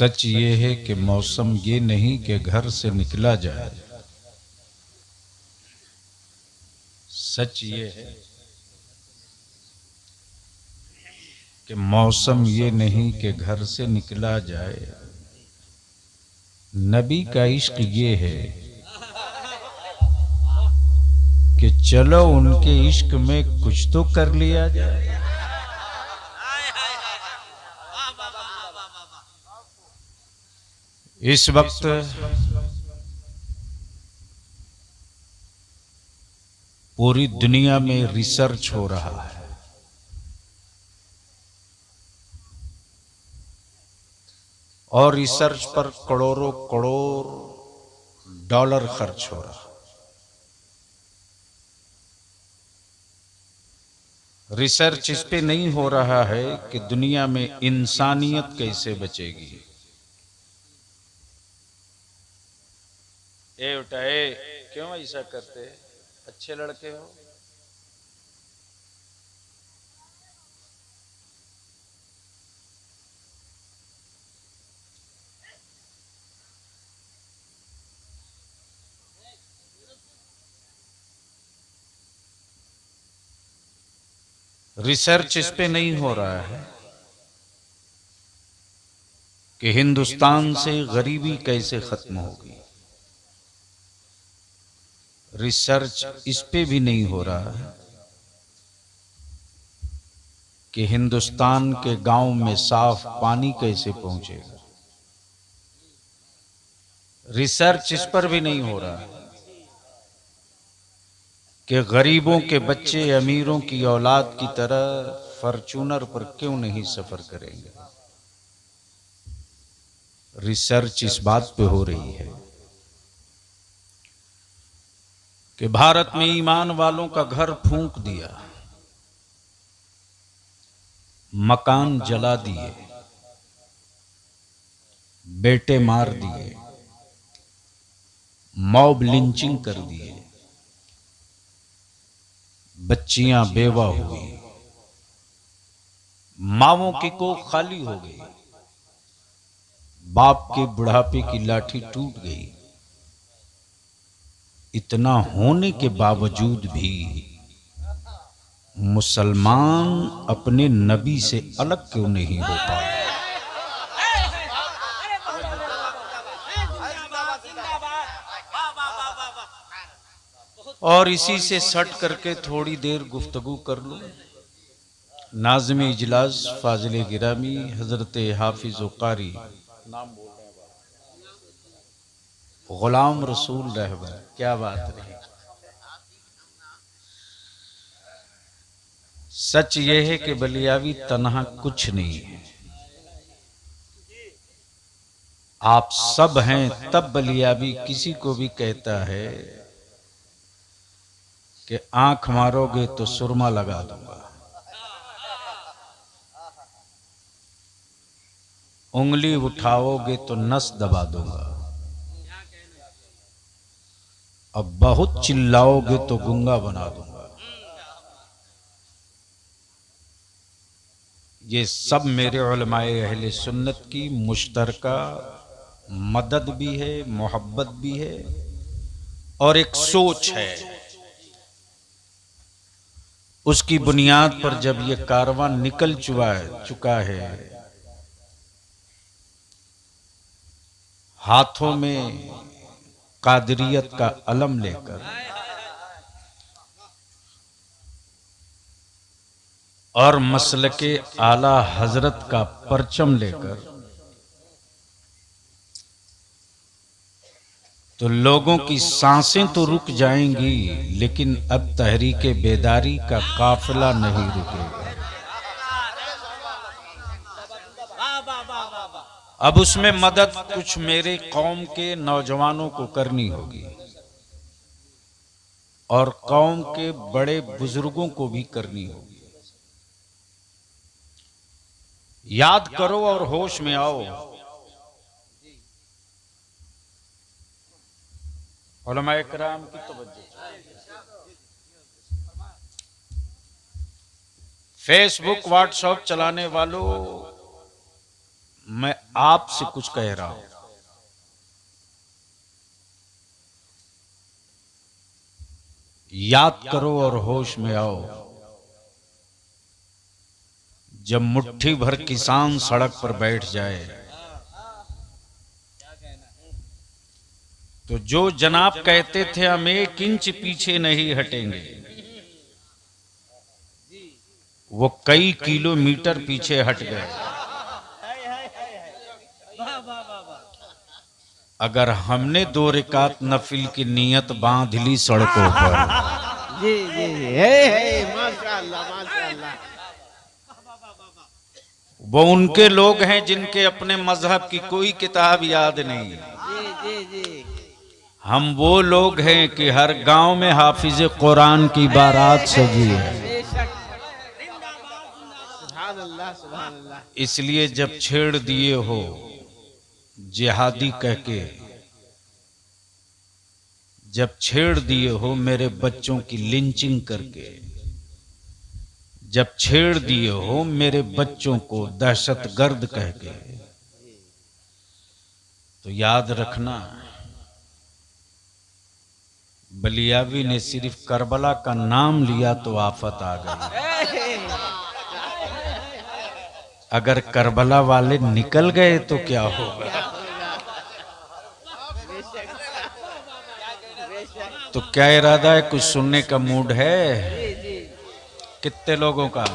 सच ये है कि मौसम ये नहीं कि घर से निकला जाए। सच ये है कि मौसम ये नहीं कि घर से निकला जाए। नबी का इश्क ये है कि चलो उनके इश्क में कुछ तो कर लिया जाए। इस वक्त पूरी दुनिया में रिसर्च हो रहा है और रिसर्च पर करोड़ों करोड़ डॉलर खर्च हो रहा है। रिसर्च इस पे नहीं हो रहा है कि दुनिया में इंसानियत कैसे बचेगी। ए उठाए, क्यों ऐसा करते? अच्छे लड़के हो। रिसर्च इस पे नहीं हो रहा है कि हिंदुस्तान से गरीबी कैसे खत्म होगी। रिसर्च इस पे भी नहीं हो रहा है कि हिंदुस्तान के गांव में साफ पानी कैसे पहुंचेगा। रिसर्च इस पर भी नहीं हो रहा है कि गरीबों के बच्चे अमीरों की औलाद की तरह फॉर्च्यूनर पर क्यों नहीं सफर करेंगे। रिसर्च इस बात पे हो रही है कि भारत में ईमान वालों का घर फूंक दिया, मकान जला दिए, बेटे मार दिए, मॉब लिंचिंग कर दिए, बच्चियां बेवा हुई, मावों की कोख खाली हो गई, बाप के बुढ़ापे की लाठी टूट गई। इतना होने के बावजूद भी मुसलमान अपने नबी से अलग क्यों नहीं हो पाए। और इसी से सट करके थोड़ी देर गुफ्तगू कर लो। नाज़िम इजलास फाजिल गिरामी हजरत हाफिज कारी गुलाम रसूल रहबर, क्या बात रही। सच ये है कि बलियावी तन्हा कुछ नहीं है, आप सब हैं। तब बलियावी किसी को भी कहता है कि आंख मारोगे तो सुरमा लगा दूंगा, उंगली उठाओगे तो नस दबा दूंगा, अब बहुत चिल्लाओगे तो गूंगा बना दूंगा। ये सब मेरे उलमाए अहले सुन्नत की मुश्तरका मदद भी है, मोहब्बत भी है और एक सोच है। उसकी बुनियाद पर जब ये कारवां निकल चुका है, हाथों में कादरियत का अलम लेकर और मसलके आला हजरत का परचम लेकर, तो लोगों की सांसें तो रुक जाएंगी, लेकिन अब तहरीके बेदारी का काफिला नहीं रुकेगा। अब उसमें मदद कुछ मेरे कौम के नौजवानों को करनी होगी और कौम के बड़े बुजुर्गों को भी करनी होगी। याद करो और होश में आओ। उलमाए किराम की तवज्जो। फेसबुक व्हाट्सएप चलाने वालों, मैं आपसे कुछ कह रहा हूं, याद करो और होश में आओ। जब मुट्ठी भर किसान सड़क पर बैठ जाए तो जो जनाब कहते थे हम 1 इंच पीछे नहीं हटेंगे, वो कई किलोमीटर पीछे हट गए। अगर हमने 2 रकात नफिल की नियत बांध ली सड़कों पर, जी जी जी, हे माशाअल्लाह माशाअल्लाह। वो उनके लोग हैं जिनके अपने मजहब की कोई किताब याद नहीं। जी जी जी, हम वो लोग हैं कि हर गांव में हाफिज कुरान की बारात सजी है। बेशक, सुभान अल्लाह सुभान अल्लाह। इसलिए जब छेड़ दिए हो जिहादी कह के, जब छेड़ दिए हो मेरे बच्चों की लिंचिंग करके, जब छेड़ दिए हो मेरे बच्चों को दहशतगर्द कह के, तो याद रखना बलियावी ने सिर्फ करबला का नाम लिया तो आफत आ गई। अगर करबला वाले निकल गए तो क्या होगा? तो क्या इरादा है? कुछ सुनने का मूड है? कितने लोगों का?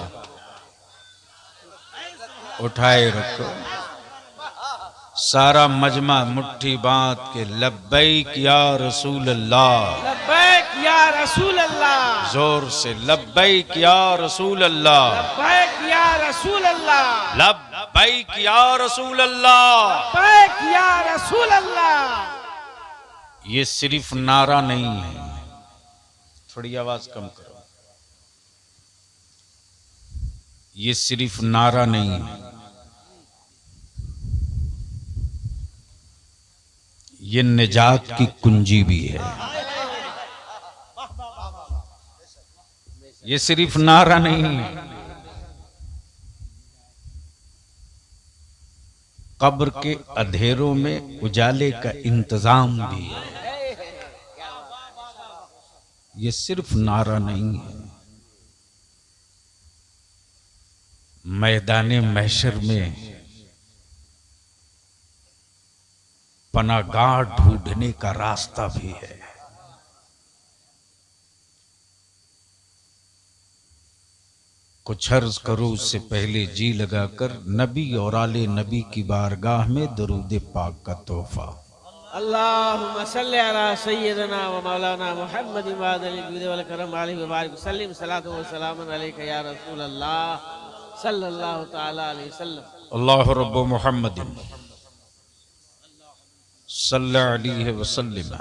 उठाए रखो सारा मजमा मुट्ठी बांध के, लब्बैक या रसूल अल्लाह, लब्बैक या रसूल अल्लाह, जोर से लब्बैक या रसूल अल्लाह, लब्बैक या रसूल अल्लाह, लब्बैक या रसूल अल्लाह। लब्बैक या रसूल अल्लाह। ये सिर्फ नारा नहीं है, थोड़ी आवाज कम करो। ये सिर्फ नारा नहीं है, ये निजात की कुंजी भी है। ये सिर्फ नारा नहीं है, कब्र के अंधेरों में उजाले का इंतजाम भी है। ये सिर्फ नारा नहीं है, मैदाने महशर में पनागाह ढूंढने का रास्ता भी है। कुछ अर्ज करो उससे पहले जी लगाकर नबी और आले नबी की बारगाह में दरूद पाक का तोहफा। अल्लाहुम्मा सल्ली अला सय्यिदना व मौलाना मुहम्मद व अलिल जुद वल करम अलैहि व बारिक वसल्लिम सलातु व सलामुन अलैका या रसूल अल्लाह सल्लल्लाहु तआला अलैहि वसल्लम। अल्लाह रब्बु मुहम्मदिन सल्लल्लाहु अलैहि वसल्लम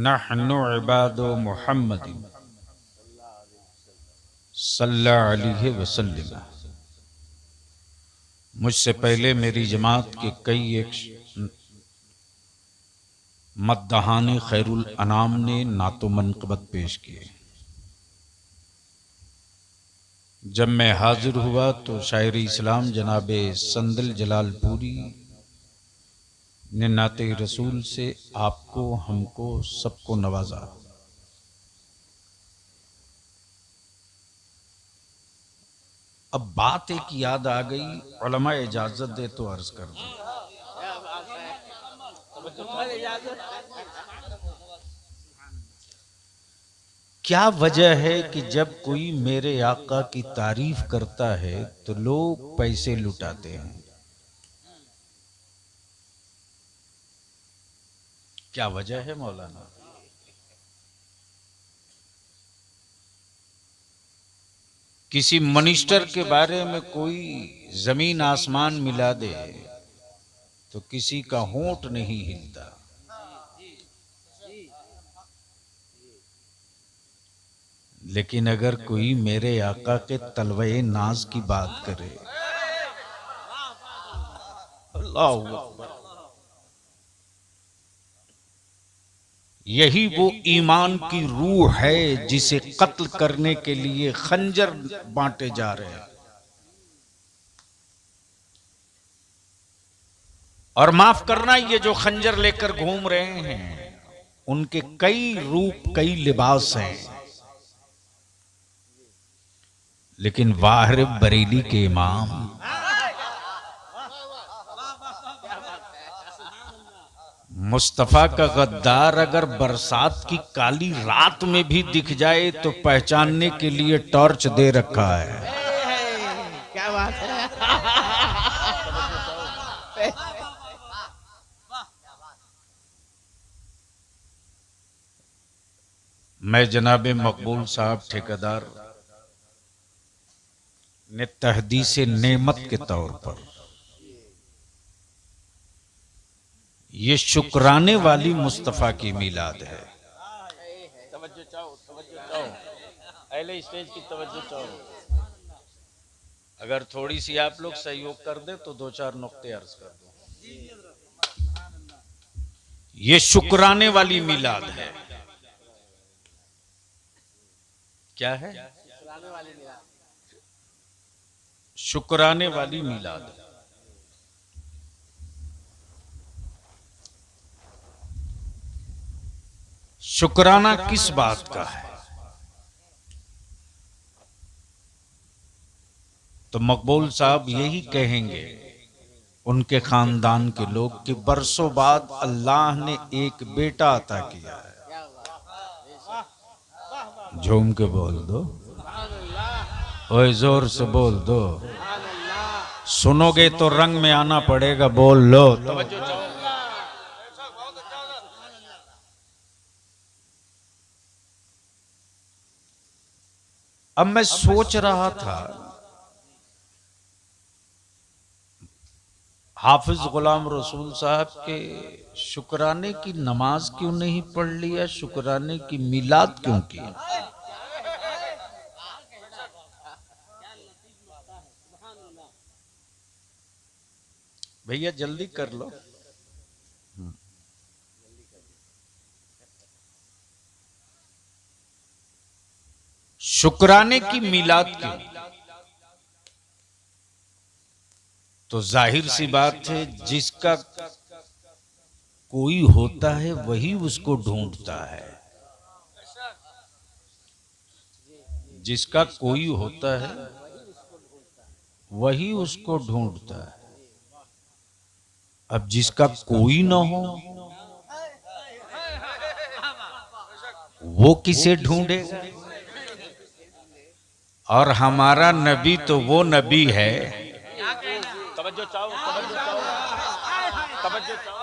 नहनु इबादु मुहम्मदिन सल्लल्लाहु अलैहि वसल्लम। मुझसे पहले मेरी जमात के कई एक मद्दहाने खैरुल अनाम ने नातो मनक़बत पेश किए। जब मैं हाजिर हुआ तो शायर इस्लाम जनाबे संदल जलालपुरी ने नाते रसूल से आपको, हमको, सबको नवाजा। अब बात एक याद आ गई, उलमा इजाजत दे तो अर्ज कर दूं। क्या वजह है कि जब कोई मेरे आका की तारीफ करता है तो लोग पैसे लुटाते हैं? क्या वजह है मौलाना? किसी मिनिस्टर के बारे में कोई जमीन आसमान मिला दे तो किसी का होंठ नहीं हिलता, लेकिन अगर कोई मेरे आका के तलवे नाज की बात करे, अल्लाहु अकबर, यही वो ईमान की रूह है जिसे कत्ल करने के लिए खंजर बांटे जा रहे हैं। और माफ करना, ये जो खंजर लेकर घूम रहे हैं उनके कई रूप कई लिबास हैं, लेकिन वाहिर बरेली के इमाम मुस्तफा का गद्दार अगर बरसात की काली रात में भी दिख जाए तो पहचानने के लिए टॉर्च दे रखा है। क्या बात है। मैं जनाबे मकबूल साहब ठेकेदार ने तहदीसे नेमत के तौर पर ये शुक्राने वाली मुस्तफा की मिलाद है। तवज्जो चाहो, तवज्जो चाहो, अहले स्टेज की तवज्जो चाहो। अगर थोड़ी सी आप लोग सहयोग कर दे तो दो चार नुक्ते अर्ज कर दो। ये शुक्राने वाली मिलाद है। क्या है? शुक्राने वाली मिलाद है। शुक्राना किस बात का है? तो मकबूल साहब यही कहेंगे उनके खानदान के लोग कि बरसों बाद अल्लाह ने एक बेटा अता किया है। झूम के बोल दो, ओए जोर से बोल दो, सुनोगे तो रंग में आना पड़ेगा, बोल लो। अब मैं सोच रहा था हाफिज गुलाम रसूल साहब के शुक्राने की नमाज क्यों नहीं पढ़ लिया, शुक्राने की मिलाद क्यों की? भैया जल्दी कर लो। शुक्राने की मिलाद क्यों? तो जाहिर सी बात है, जिसका कोई होता है वही उसको ढूंढता है। जिसका कोई होता है वही उसको ढूंढता है। अब जिसका कोई ना हो वो किसे ढूंढेगा? और हमारा नबी तो वो नबी है, तवज्जो चाहो, तवज्जो चाहो, तवज्जो चाहो।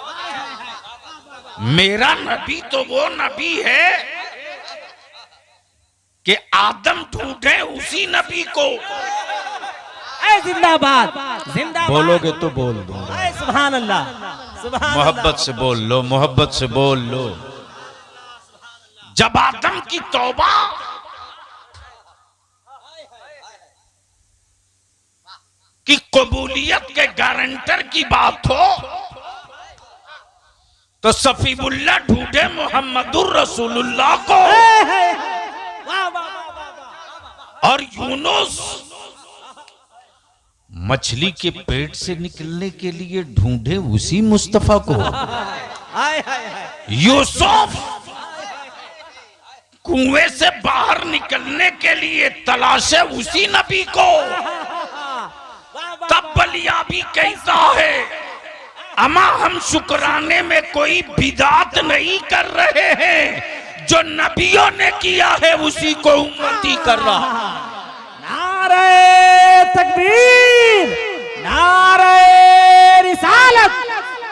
मेरा नबी तो वो नबी है कि आदम ढूंढे उसी नबी को। जिंदाबाद, जिंदाबाद। बोलोगे तो बोल दूंगा। सुभान अल्लाह, सुभान मोहब्बत से बोल लो, मोहब्बत से बोल लो। जब आदम की तौबा की कबूलियत के गारंटर की बात हो तो सफीउल्लाह ढूंढे मोहम्मदुर रसूलुल्लाह को, और यूनुस मछली के पेट से निकलने के लिए ढूंढे उसी मुस्तफा को। यूसुफ कुएं से बाहर निकलने के लिए तलाशे उसी नबी को। तब बलियाबी कैसा है? अमा हम शुक्राने में कोई बिदात नहीं कर रहे हैं, जो नबियों ने किया है उसी को उम्मती कर रहा। नारे तकबीर, नारे रिसालत,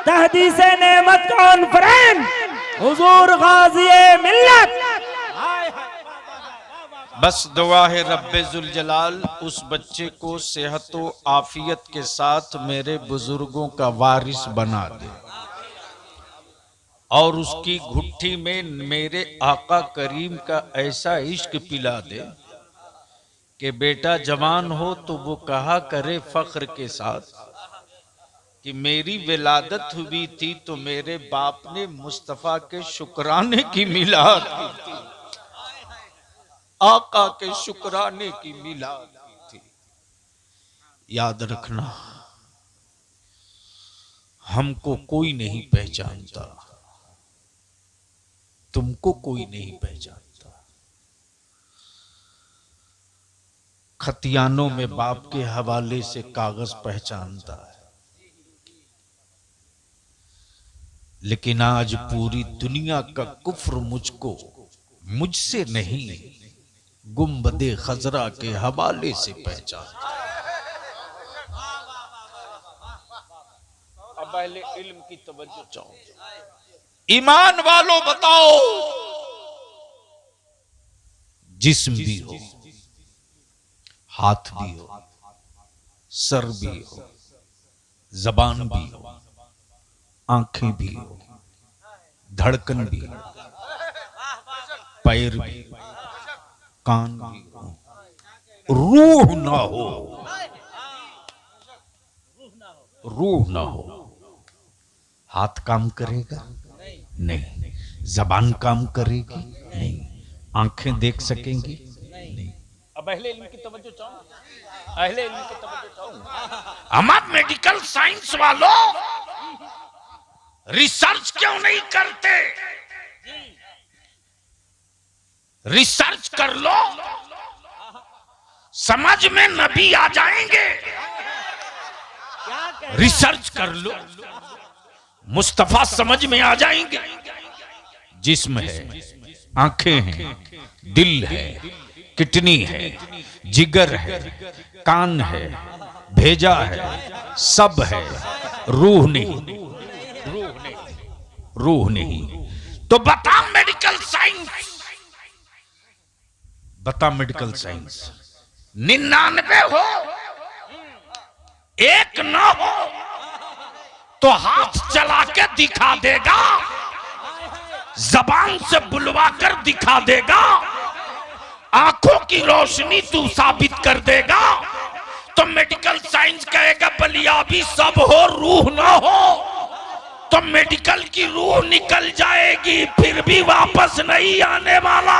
तहदीसे नेमत कॉन्फ्रेंस, हुजूर गाज़ी मिल्लत। बस दुआ है रब्बे जुल जलाल उस बच्चे को सेहत व आफियत के साथ मेरे बुजुर्गों का वारिस बना दे, और उसकी घुट्टी में मेरे आका करीम का ऐसा इश्क पिला दे कि बेटा जवान हो तो वो कहा करे फख्र के साथ कि मेरी विलादत हुई थी तो मेरे बाप ने मुस्तफा के शुक्राने की मिलाद की थी, आका के शुक्राने की मिलाद की थी। याद रखना, हमको कोई नहीं पहचानता, तुमको कोई नहीं पहचानता। खतियानों में बाप के हवाले से कागज पहचानता है, लेकिन आज पूरी दुनिया का कुफ्र मुझसे नहीं, गुंबदे खजरा के हवाले से पहचानता है। अब अहले इल्म की तवज्जो चाहो, ईमान वालों बताओ, जिस्म भी हो, हाथ भी हो, सर भी हो, जबान भी हो, आंखें भी हो, धड़कन भी हो, पैर भी हो, कान भी हो, रूह ना हो, रूह ना हो। हाथ काम करेगा नहीं, जबान काम करेगी नहीं, आंखें देख सकेंगी नहीं। अब अहले इल्म की तवज्जो चाहो, अहले इल्म की तवज्जो चाहो। हमारे मेडिकल साइंस वालों रिसर्च क्यों नहीं करते? रिसर्च कर लो, समझ में नबी आ जाएंगे। रिसर्च कर लो, मुस्तफा समझ में आ जाएंगे। जिस्म है, आंखें हैं, दिल है, किडनी है, जिगर है, कान है, भेजा है, सब है, रूह नहीं, रूह नहीं। तो बता मेडिकल साइंस, बता मेडिकल साइंस 99 हो, एक ना हो तो हाथ चला के दिखा देगा, जबान से बुलवा कर दिखा देगा, आंखों की रोशनी तू साबित कर देगा। तो मेडिकल साइंस कहेगा बलियाबी सब हो, रूह ना हो, तो मेडिकल की रूह निकल जाएगी, फिर भी वापस नहीं आने वाला।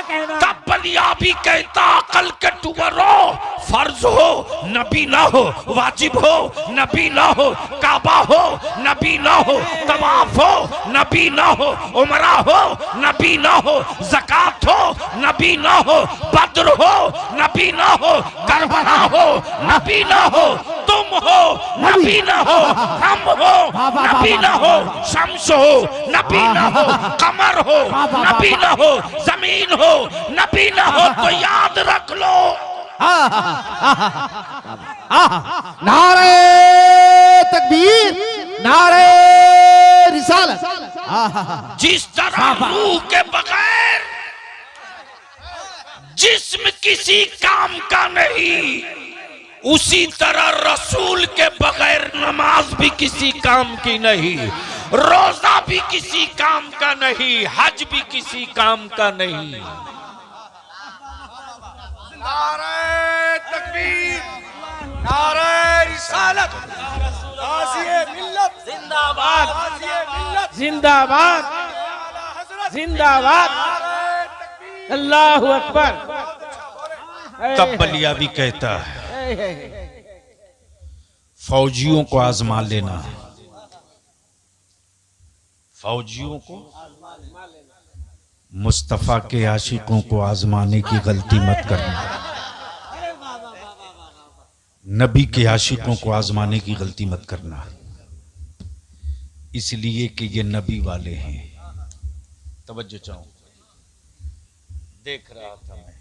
तब बलियाबी कहता अकल के टुवरो, फर्ज हो नबी ना हो, वाजिब हो नबी ना हो, काबा हो नबी ना हो, तवाफ हो नबी ना हो, उमरा हो नबी ना हो, ज़कात हो नबी ना हो, बद्र हो नबी ना हो, करबला हो नबी ना हो, तुम हो नबी ना हो, हम हो नबी ना हो, शम्स हो नबी ना हो, कमर हो नबी ना हो, जमीन हो नबी ना हो, तो याद रख लो। नारे तकबीर, नारे रिसालत। जिस तरह रूह के बगैर जिस्म किसी काम का नहीं, उसी तरह रसूल के बगैर नमाज भी किसी काम की नहीं, रोजा भी किसी काम का नहीं, हज भी किसी काम का नहीं। नारे तकबीर, नारे रिसालत, गाज़िए मिल्लत जिंदाबाद, गाज़िए मिल्लत जिंदाबाद, जिंदाबाद, अल्लाह अकबर। तब बलियाबी कहता है फौजियों को आजमा लेना, फौजियों को, मुस्तफा के आशिकों को आजमाने की गलती मत करना, नबी के आशिकों को आजमाने की गलती मत करना, इसलिए कि ये नबी वाले हैं। तवज्जो चाहूं, देख रहा था मैं,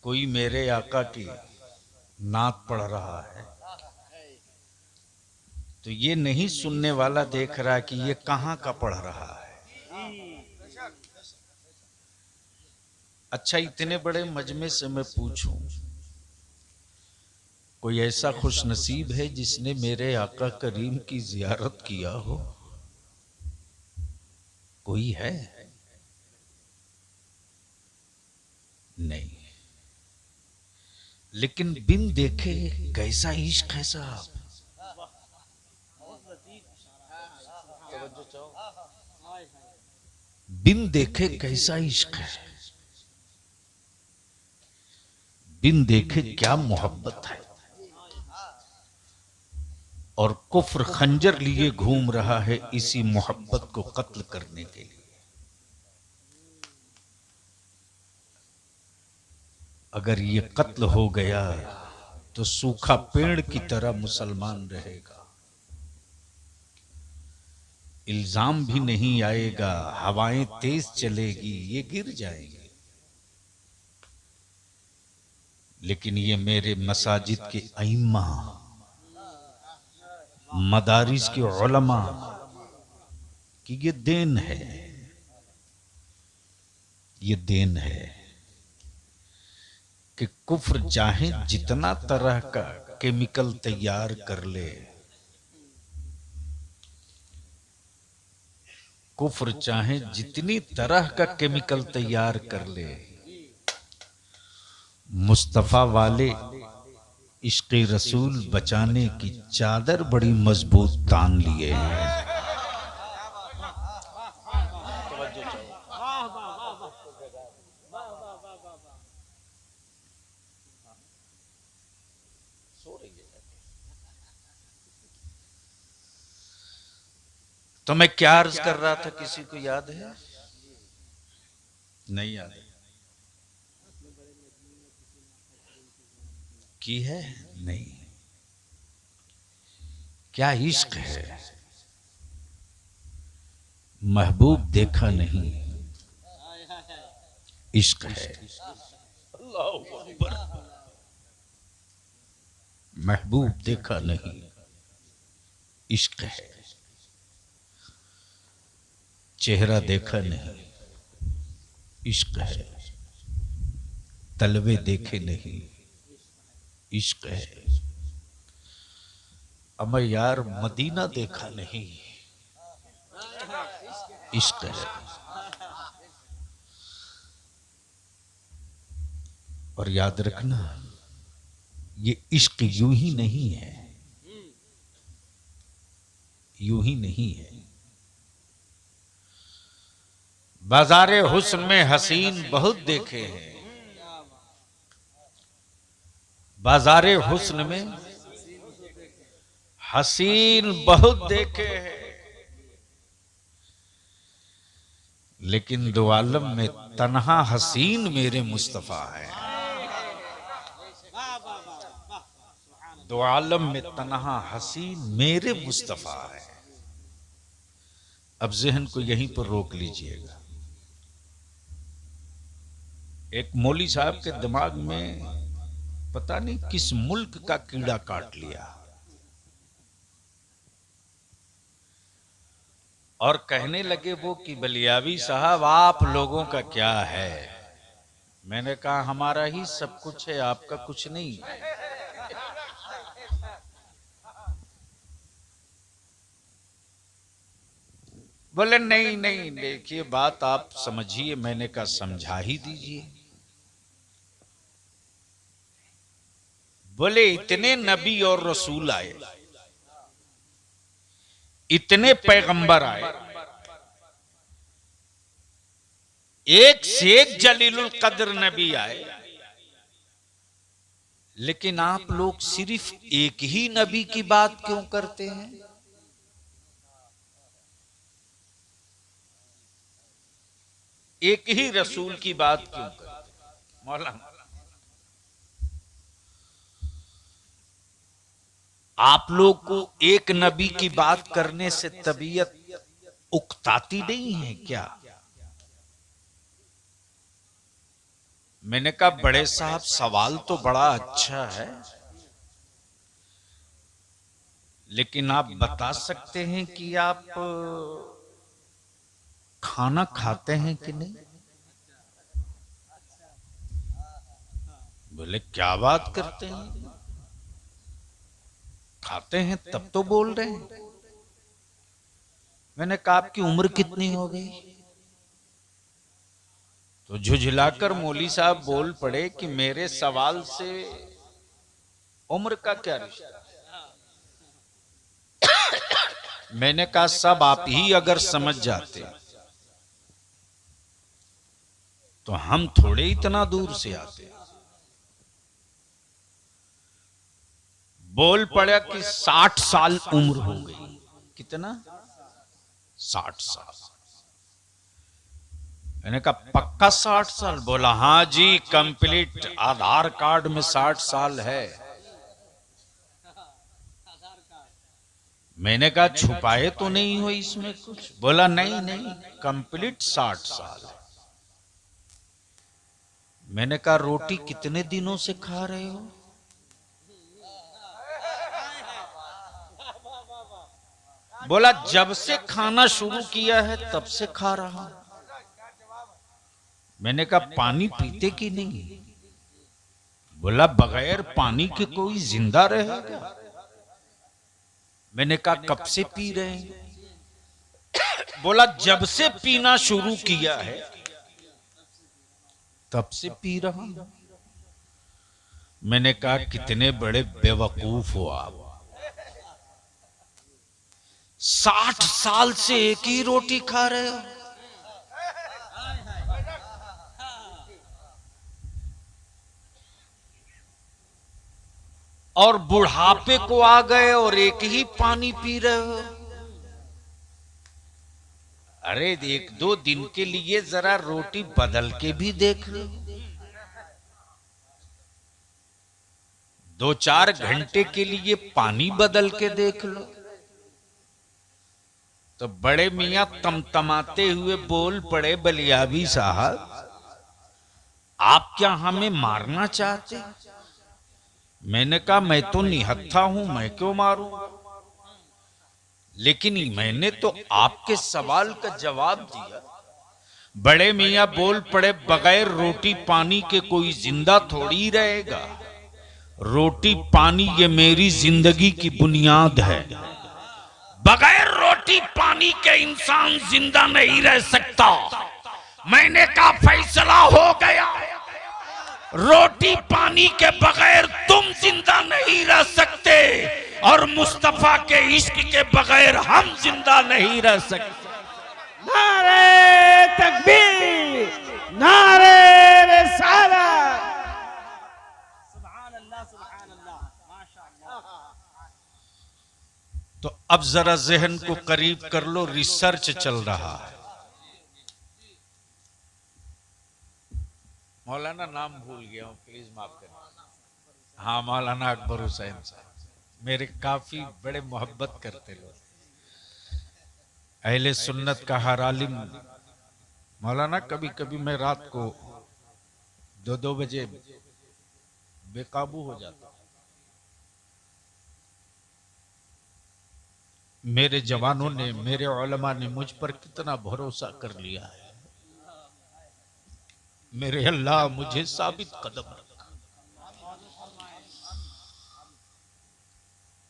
कोई मेरे आका की नात पढ़ रहा है, तो ये नहीं सुनने वाला देख रहा कि ये कहां का पढ़ रहा है। अच्छा, इतने बड़े मजमे से मैं पूछूं, कोई ऐसा खुश नसीब है जिसने मेरे आका करीम की जियारत किया हो? कोई है? नहीं। लेकिन बिन देखे कैसा इश्क है साहब। बिन देखे कैसा इश्क है, बिन देखे क्या मोहब्बत है। और कुफ्र खंजर लिए घूम रहा है इसी मोहब्बत को कत्ल करने के लिए। अगर ये कत्ल हो गया तो सूखा पेड़ की तरह मुसलमान रहेगा, इल्जाम भी नहीं आएगा, हवाएं तेज चलेगी, ये गिर जाएंगे। लेकिन ये मेरे मसाजिद के अइम्मा, मदारिस के उलमा की ये देन है, ये देन है कि कुफ्र चाहे जितना तरह का केमिकल तैयार कर ले, कुफ्र चाहे जितनी तरह का केमिकल तैयार कर ले, मुस्तफा वाले इश्क़े रसूल बचाने की चादर बड़ी मजबूत तान लिए हैं। तो मैं क्या अर्ज कर रहा था, किसी को याद है? नहीं याद है? की है? नहीं। क्या इश्क है, महबूब देखा नहीं, इश्क है। अल्लाहु अकबर। महबूब देखा नहीं, इश्क है। चेहरा देखा नहीं, इश्क है। तलवे देखे नहीं, इश्क है। अमर यार मदीना देखा नहीं, इश्क है। और याद रखना, ये इश्क यूं ही नहीं है, यूं ही नहीं है। बाजारे हुस्न में हसीन बहुत देखे हैं, बाजारे हुस्न में हसीन बहुत देखे हैं, लेकिन दो आलम में तन्हा हसीन मेरे मुस्तफा है। दो आलम में तन्हा हसीन मेरे मुस्तफा है। अब ज़हन को यहीं पर रोक लीजिएगा। एक मौली साहब के दिमाग में पता नहीं किस मुल्क का कीड़ा काट लिया और कहने लगे वो कि बलियावी साहब आप लोगों का क्या है। मैंने कहा हमारा ही सब कुछ है, आपका कुछ नहीं है। बोले नहीं नहीं, देखिए बात आप समझिए। मैंने कहा समझा ही दीजिए। बोले इतने नबी और रसूल आए, इतने पैगंबर आए, एक से एक जलीलुल कद्र नबी आए, लेकिन आप लोग सिर्फ एक ही नबी की बात क्यों करते हैं? एक ही रसूल की बात क्यों करते? मौलाना आप लोग को एक नबी की बात करने से तबीयत उकताती नहीं है क्या? मैंने कहा बड़े साहब सवाल तो बड़ा अच्छा है, लेकिन आप बता सकते हैं कि आप खाना खाते हैं कि नहीं? बोले क्या बात करते हैं, खाते हैं तब तो बोल रहे हैं। मैंने कहा आपकी उम्र कितनी हो गई? तो झुझलाकर मौली साहब बोल पड़े कि मेरे सवाल से उम्र का क्या रिश्ता? मैंने कहा सब आप ही अगर समझ जाते तो हम थोड़े इतना दूर से आते। बोल पड़ा कि 60 साल उम्र हो गई। कितना? 60 साल। मैंने कहा पक्का 60 साल? बोला हाँ जी, कंप्लीट आधार कार्ड में 60 साल है। मैंने कहा छुपाए तो नहीं हो इसमें कुछ? बोला नहीं नहीं, कंप्लीट 60 साल है। मैंने कहा रोटी कितने दिनों से खा रहे हो? बोला जब से खाना शुरू किया है तब से खा रहा हूं। मैंने कहा पानी पीते कि नहीं? बोला बगैर पानी के कोई जिंदा रहेगा? मैंने कहा कब से पी रहे हैं? बोला जब से पीना शुरू किया है तब से पी रहा हूं। मैंने कहा कितने बड़े बेवकूफ हो आप, 60 साल से एक ही रोटी खा रहे हो। और बुढ़ापे को आ गए और एक ही पानी पी रहे हो। अरे 1-2 दिन के लिए जरा रोटी बदल के भी देख लो। 2-4 घंटे के लिए पानी बदल के देख लो। तो बड़े मियां तमतमाते हुए बोल पड़े, बलियाबी साहब आप क्या हमें मारना चाहते? मैंने कहा मैं तो निहत्था हूं, मैं क्यों मारूं? लेकिन मैंने तो आपके सवाल का जवाब दिया। बड़े मियां बोल पड़े, बगैर रोटी पानी के कोई जिंदा थोड़ी रहेगा। रोटी पानी ये मेरी जिंदगी की बुनियाद है। बगैर रोटी पानी के इंसान जिंदा नहीं रह सकता। मैंने कहा फैसला हो गया, रोटी पानी के बगैर तुम जिंदा नहीं रह सकते और मुस्तफा के इश्क के बगैर हम जिंदा नहीं रह सकते। नारे तकबीर, नारे रिसालत। सुभान अल्लाह, सुभान अल्लाह, माशाअल्लाह। तो अब जरा जहन को करीब कर लो, रिसर्च चल रहा है। मौलाना नाम भूल गया हूं, प्लीज माफ करना। हाँ, मौलाना अकबर हुसैन साहब मेरे काफी बड़े मोहब्बत करते लोग, अहले सुन्नत का हर आलिम। मौलाना कभी कभी मैं रात को 2-2 बजे बेकाबू हो जाता। मेरे जवानों ने, मेरे उलमा ने मुझ पर कितना भरोसा कर लिया है। मेरे अल्लाह मुझे साबित कदम रख,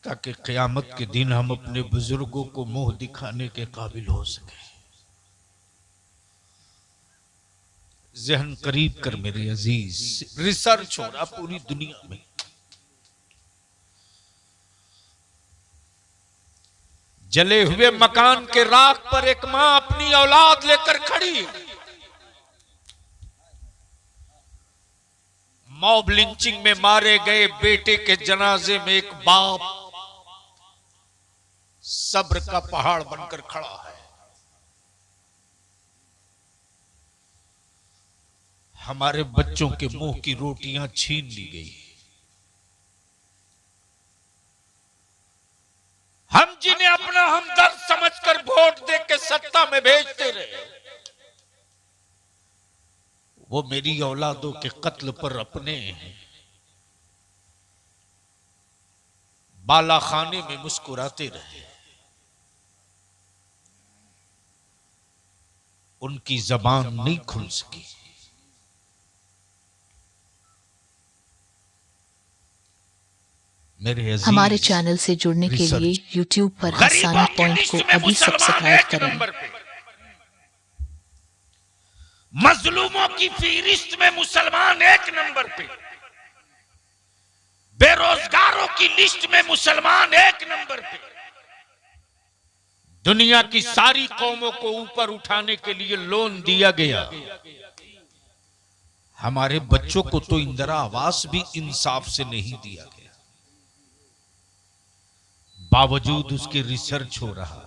ताकि क़यामत के दिन हम अपने बुजुर्गों को मुंह दिखाने के काबिल हो सके। जहन करीब कर मेरे अजीज, रिसर्च हो रहा पूरी दुनिया में। जले हुए मकान के राख पर एक मां अपनी औलाद लेकर खड़ी। मॉब लिंचिंग में मारे गए बेटे के जनाजे में एक बाप सब्र का पहाड़ बनकर खड़ा है। हमारे बच्चों के मुंह की रोटियां छीन ली गई। हम जिन्हें अपना हमदर्द समझकर वोट दे के सत्ता में भेजते रहे, वो मेरी औलादों के कत्ल पर अपने बाला खाने में मुस्कुराते रहे। उनकी जबान नहीं खुल सकी। मेरे हमारे चैनल से जुड़ने के लिए YouTube पर हसानी पॉइंट को अभी सब्सक्राइब करें। मजलूमों की फहरिस्त में मुसलमान 1 नंबर पे, बेरोजगारों की लिस्ट में मुसलमान 1 नंबर पे। दुनिया की सारी कौमों को ऊपर उठाने के लिए लोन दिया गया। हमारे बच्चों को तो इंदिरा आवास भी इंसाफ से नहीं दिया गया। बावजूद उसके रिसर्च हो रहा है।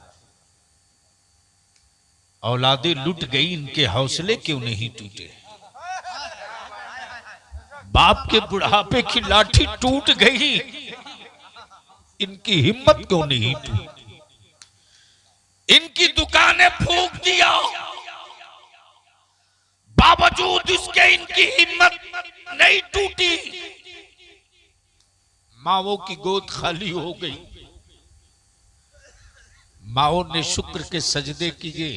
औलादे लुट गई, इनके हौसले क्यों नहीं टूटे? बाप के बुढ़ापे की लाठी टूट गई, इनकी हिम्मत क्यों नहीं टूटी? इनकी दुकानें फूंक दिया, बावजूद उसके इनकी हिम्मत नहीं टूटी। माओ की गोद खाली हो गई। माओ ने शुक्र के सजदे किए,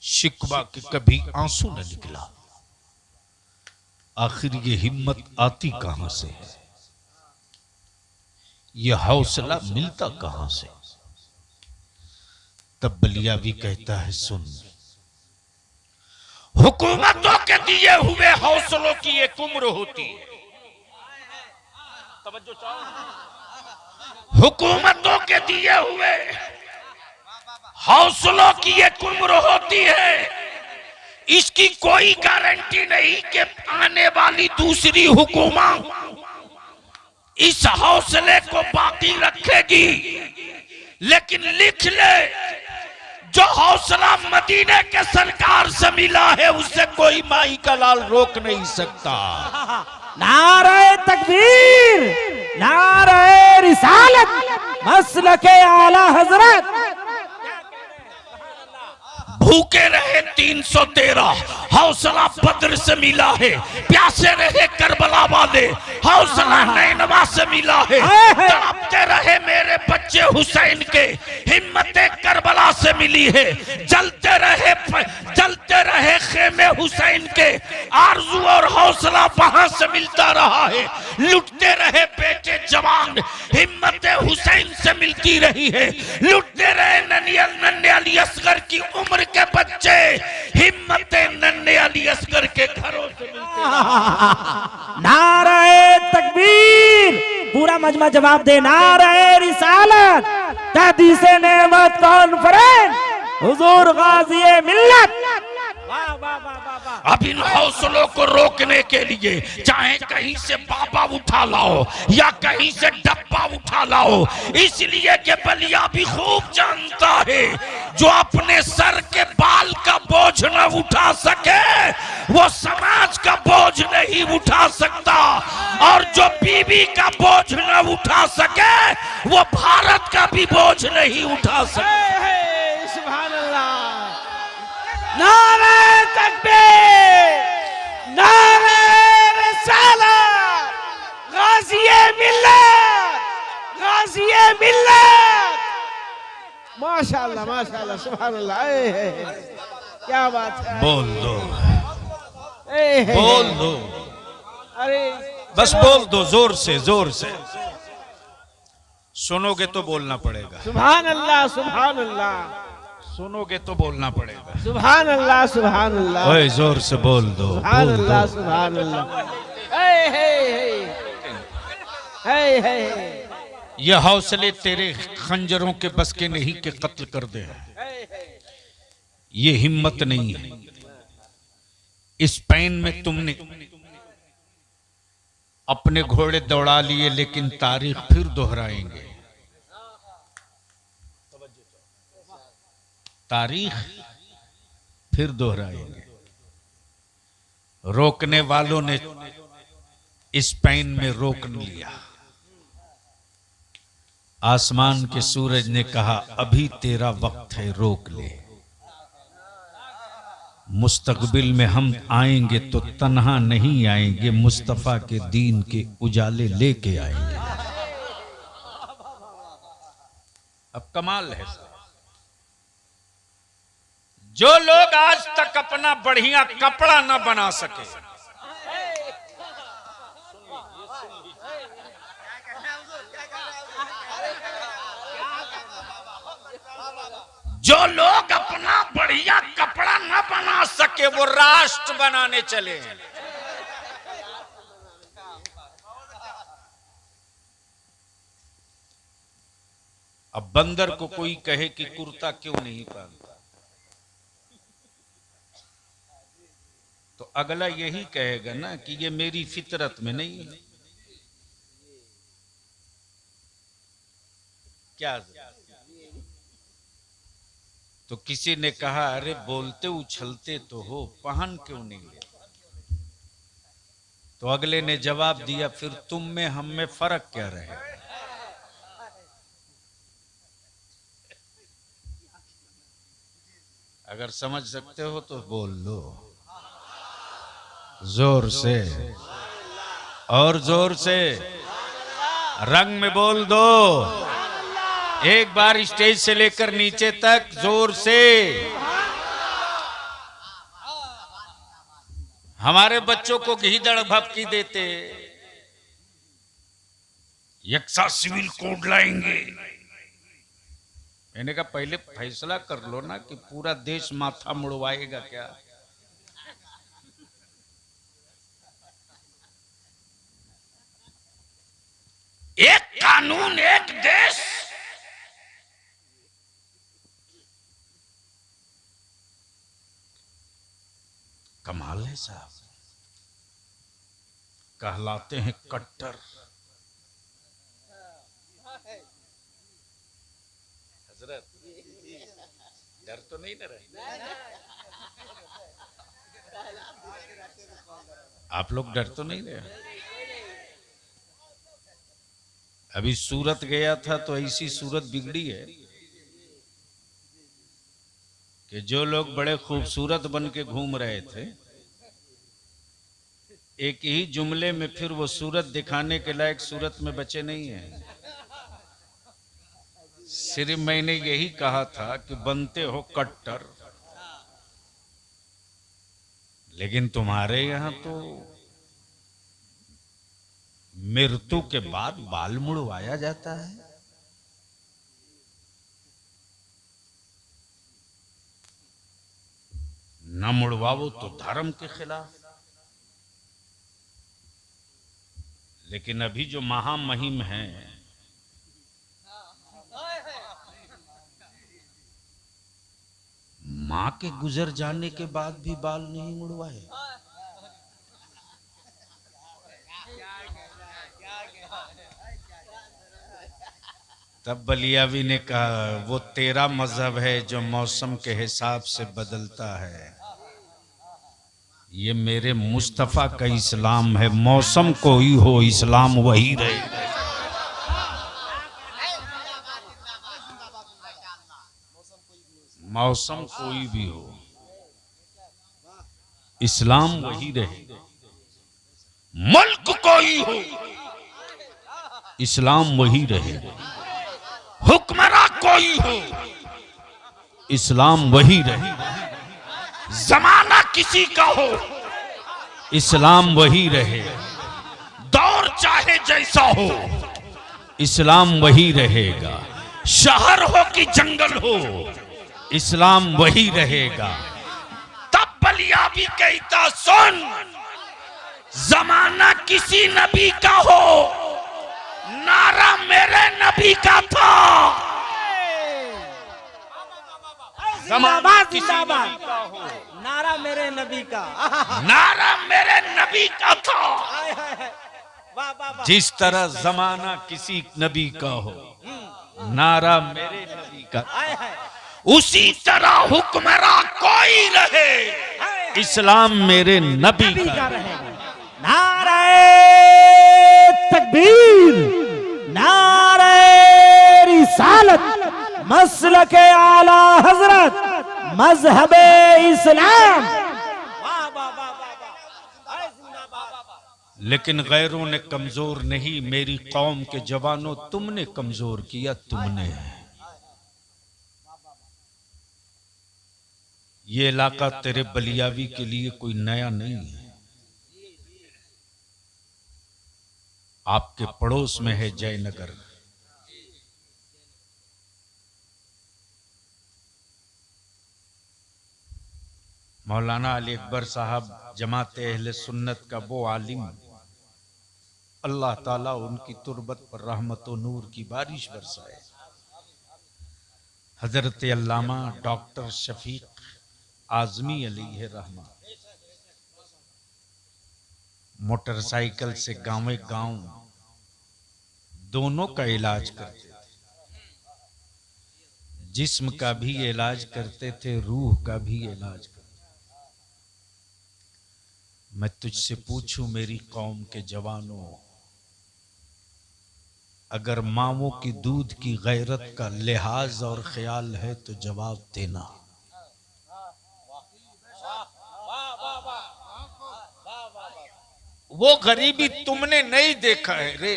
शिकवा के कभी आंसू न निकला। आखिर ये हिम्मत आती कहां से है? ये हौसला मिलता कहां से? तब बलियावी कहता है, सुन, हुकूमतों के दिए हुए हौसलों की एक उम्र होती है। तवज्जो चाहो। हुकूमतों के दिए हुए हौसलों की एक उम्र होती है। इसकी कोई गारंटी नहीं कि आने वाली दूसरी हुकूमत इस हौसले को बाकी रखेगी। लेकिन लिख ले, जो हौसला मदीने के सरकार से मिला है उसे कोई माई का लाल रोक नहीं सकता। नारे तकबीर, नारे रिसालत, मसलके आला हजरत। भूखे रहे 313, हौसला बद्र से मिला है। प्यासे रहे करबला वाले, हौसला नैनवा से मिला है। तड़पते रहे मेरे बच्चे हुसैन के, हिम्मत करबला से मिली है। जलते रहे खेमे हुसैन के, आरजू और हौसला वहां से मिलता रहा है। लुटते रहे बेटे जवान, हिम्मत हुसैन से मिलती रही है। लुटते रहे नन्हे अली असगर की उम्र के बच्चे, हिम्मत नन्हे अली असगर के घरों से मिलते। नारे तकबीर, पूरा मजमा जवाब दे। नारे रिसालत, तहदीसे नेमत कॉन्फ्रेंस, हुजूर गाजी मिल्लत। अब इन हौसलों को रोकने के लिए चाहे कहीं से बाबा उठा लाओ या कहीं से डब्बा उठा लाओ, इसलिए कि बलिया भी खूब जानता है, जो अपने सर के बाल का बोझ न उठा सके वो समाज का बोझ नहीं उठा सकता, और जो बीवी का बोझ न उठा सके वो भारत का भी बोझ नहीं उठा सकता। सुभान अल्लाह। नारे तकबीर, नारे रिसालत, गाज़िए मिल्लत, गाज़िए मिल्लत। माशाअल्लाह, माशाअल्लाह, सुभान अल्लाह। क्या बात है। बोल दो, बोल दो, अरे बस बोल दो, जोर से, जोर से। सुनोगे तो बोलना पड़ेगा। सुभान अल्लाह, सुभान अल्लाह, सुनोगे तो बोलना पड़ेगा। सुभान अल्लाह, सुभान अल्लाह। ओए जोर से बोल दो, सुभान बोल अल्लाह, दो। सुभान अल्लाह। ये हौसले तेरे खंजरों के बस के नहीं कि कत्ल कर दे। ये हिम्मत नहीं है। स्पेन में तुमने अपने घोड़े दौड़ा लिए, लेकिन तारीख फिर दोहराएंगे। तारीख फिर दोहराएंगे। रोकने वालों ने स्पेन में रोक लिया। आसमान के सूरज ने कहा, अभी तेरा वक्त है, रोक ले। मुस्तकबिल में हम आएंगे तो तन्हा नहीं आएंगे, मुस्तफा के दीन के उजाले लेके आएंगे। अब कमाल है, जो लोग आज तक अपना बढ़िया कपड़ा ना बना सके, जो लोग अपना बढ़िया कपड़ा न बना सके, वो राष्ट्र बनाने चले हैं। अब बंदर को कोई कहे कि कुर्ता क्यों नहीं पहनता, तो अगला यही कहेगा ना कि ये मेरी फितरत में नहीं है। क्या? तो किसी ने कहा, अरे बोलते उछलते तो हो, पहन क्यों नहीं ले? तो अगले ने जवाब दिया, फिर तुम में हम में फर्क क्या रहे? अगर समझ सकते हो तो बोल लो जोर से, और जोर से रंग में बोल दो। एक बार स्टेज से लेकर नीचे तक जोर से। हमारे बच्चों को घीदड़ भपकी देते, यक्सा सिविल कोड लाएंगे। मैंने कहा पहले फैसला कर लो ना कि पूरा देश माथा मुड़वाएगा क्या? एक कानून एक देश, कमाल है साहब। कहलाते हैं कट्टर। हजरत डर तो नहीं ना रहे? आप लोग डर तो नहीं रहे? अभी सूरत गया था तो ऐसी सूरत बिगड़ी है कि जो लोग बड़े खूबसूरत बन के घूम रहे थे, एक ही जुमले में फिर वो सूरत दिखाने के लायक सूरत में बचे नहीं हैं। सिर्फ मैंने यही कहा था कि बनते हो कट्टर, लेकिन तुम्हारे यहां तो मृत्यु के बाद बाल मुड़वाया जाता है। न मुड़वाओ तो धर्म के खिलाफ। लेकिन अभी जो महामहिम है, मां के गुजर जाने के बाद भी बाल नहीं मुड़वाए। तब बलियावी ने कहा, वो तेरा मजहब है जो मौसम के हिसाब से बदलता है, ये मेरे मुस्तफा का इस्लाम है। मौसम कोई हो, इस्लाम वही रहे। मौसम कोई भी हो, इस्लाम वही रहे। मुल्क कोई हो, इस्लाम वही रहे। हुक्मरान कोई हो, इस्लाम वही रहे। जमाना किसी का हो, इस्लाम वही रहे। दौर चाहे जैसा हो, इस्लाम वही रहेगा। शहर हो कि जंगल हो, इस्लाम वही रहेगा। तब बलियावी कहता, सुन, जमाना किसी नबी का हो, नारा मेरे नबी का था। जिंदाबाद जिंदाबाद, नारा मेरे नबी का, नारा मेरे नबी का था। वाह वाह वाह। जिस तरह जमाना किसी नबी का हो, नारा मेरे नबी का, उसी तरह हुक्मरान कोई रहे, इस्लाम मेरे नबी का रहेगा। नारे तकबीर, नारे रिसालत, मसलके आला हजरत, मजहबे इस्लाम। वाह वाह वाह वाह। लेकिन गैरों ने कमजोर नहीं, मेरी कौम के जवानों तुमने कमजोर किया। तुमने, ये इलाका तेरे बलियावी के लिए कोई नया नहीं है। आपके पड़ोस में है जयनगर। मौलाना अली अकबर साहब जमाते अहले सुन्नत का वो आलिम, अल्लाह ताला उनकी तुरबत पर रहमत व नूर की बारिश बरसाए। हजरत अल्लामा डॉक्टर शफीक आजमी अलैहि रहमा मोटरसाइकिल से गांव-गांव दोनों का इलाज करते थे। जिस्म का भी इलाज करते थे, रूह का भी इलाज करते। मैं तुझसे पूछूं मेरी कौम के जवानों, अगर मावों की दूध की गैरत का लिहाज और ख्याल है तो जवाब देना। वो गरीबी तुमने नहीं देखा है रे,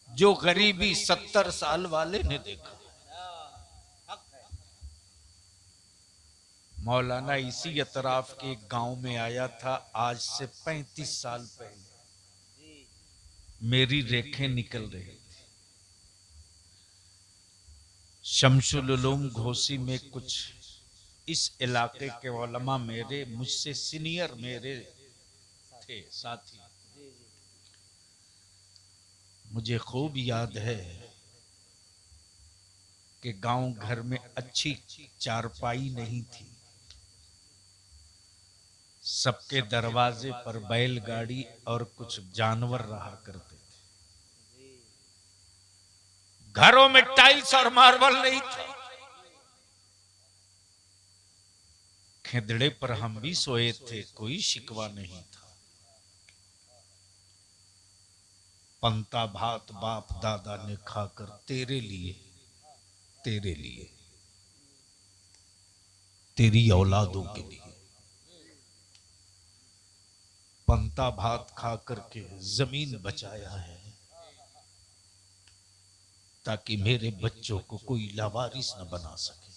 जो गरीबी 70 साल वाले ने देखा। मौलाना इसी अतराफ के एक गांव में आया था आज से 35 साल पहले। मेरी रेखें निकल रही थी। शमसुल उलूम घोसी में कुछ इस इलाके के उलमा मेरे मुझसे सीनियर मेरे थे साथी। मुझे खूब याद है कि गांव घर में अच्छी चारपाई नहीं थी। सबके दरवाजे पर बैलगाड़ी और कुछ जानवर रहा करते थे। घरों में टाइल्स और मार्बल नहीं था। खेदड़े पर हम भी सोए थे, कोई शिकवा नहीं था। पंता भात बाप दादा ने खाकर तेरे लिए तेरी औलादों के लिए पंता भात खा करके जमीन बचाया है, ताकि मेरे बच्चों को कोई लावारिस न बना सके।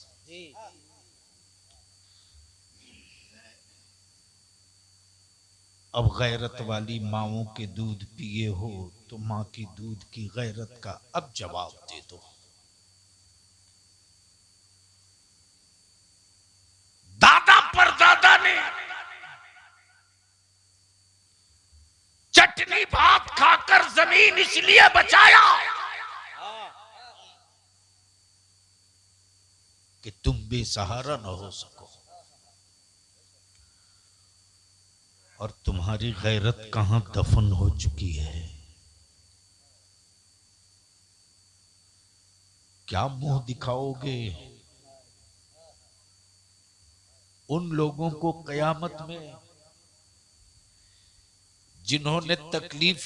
अब गैरत वाली माओं के दूध पिए हो तो मां की दूध की गैरत का अब जवाब दे दो। दादा परदादा ने चटनी भात खाकर जमीन इसलिए बचाया कि तुम बेसहारा न हो सको। और तुम्हारी गैरत कहां दफन हो चुकी है? क्या मुंह दिखाओगे उन लोगों को कयामत में जिन्होंने तकलीफ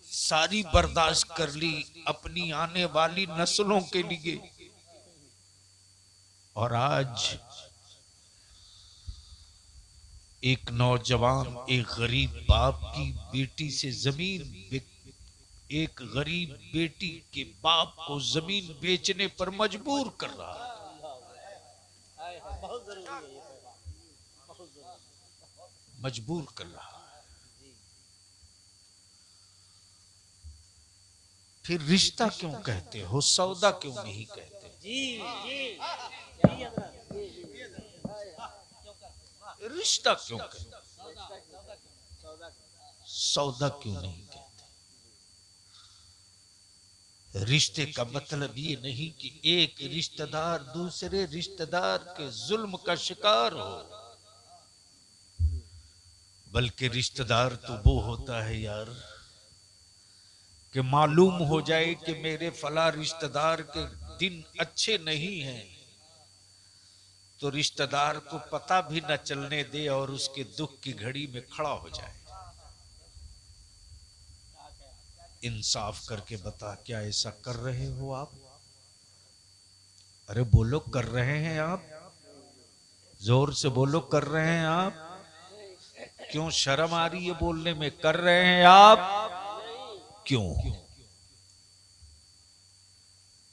सारी बर्दाश्त कर ली अपनी आने वाली नस्लों के लिए, और आज एक नौजवान एक गरीब बाप की बेटी से जमीन, एक गरीब बेटी के बाप को जमीन बेचने पर मजबूर कर रहा है। मजबूर कर रहा है। फिर रिश्ता क्यों कहते हो, सौदा क्यों नहीं कहते? रिश्ता क्यों कहते, सौदा क्यों नहीं कहते? रिश्ते का मतलब ये नहीं कि एक रिश्तेदार दूसरे रिश्तेदार के जुल्म का शिकार हो, बल्कि रिश्तेदार तो वो होता है यार कि मालूम हो जाए कि मेरे फला रिश्तेदार के दिन अच्छे नहीं हैं तो रिश्तेदार को पता भी न चलने दे और उसके दुख की घड़ी में खड़ा हो जाए। इंसाफ करके बता, क्या ऐसा कर रहे हो आप? अरे बोलो, कर रहे हैं आप? जोर से बोलो, कर रहे हैं आप? क्यों शर्म आ रही है बोलने में? कर रहे हैं आप? क्यों?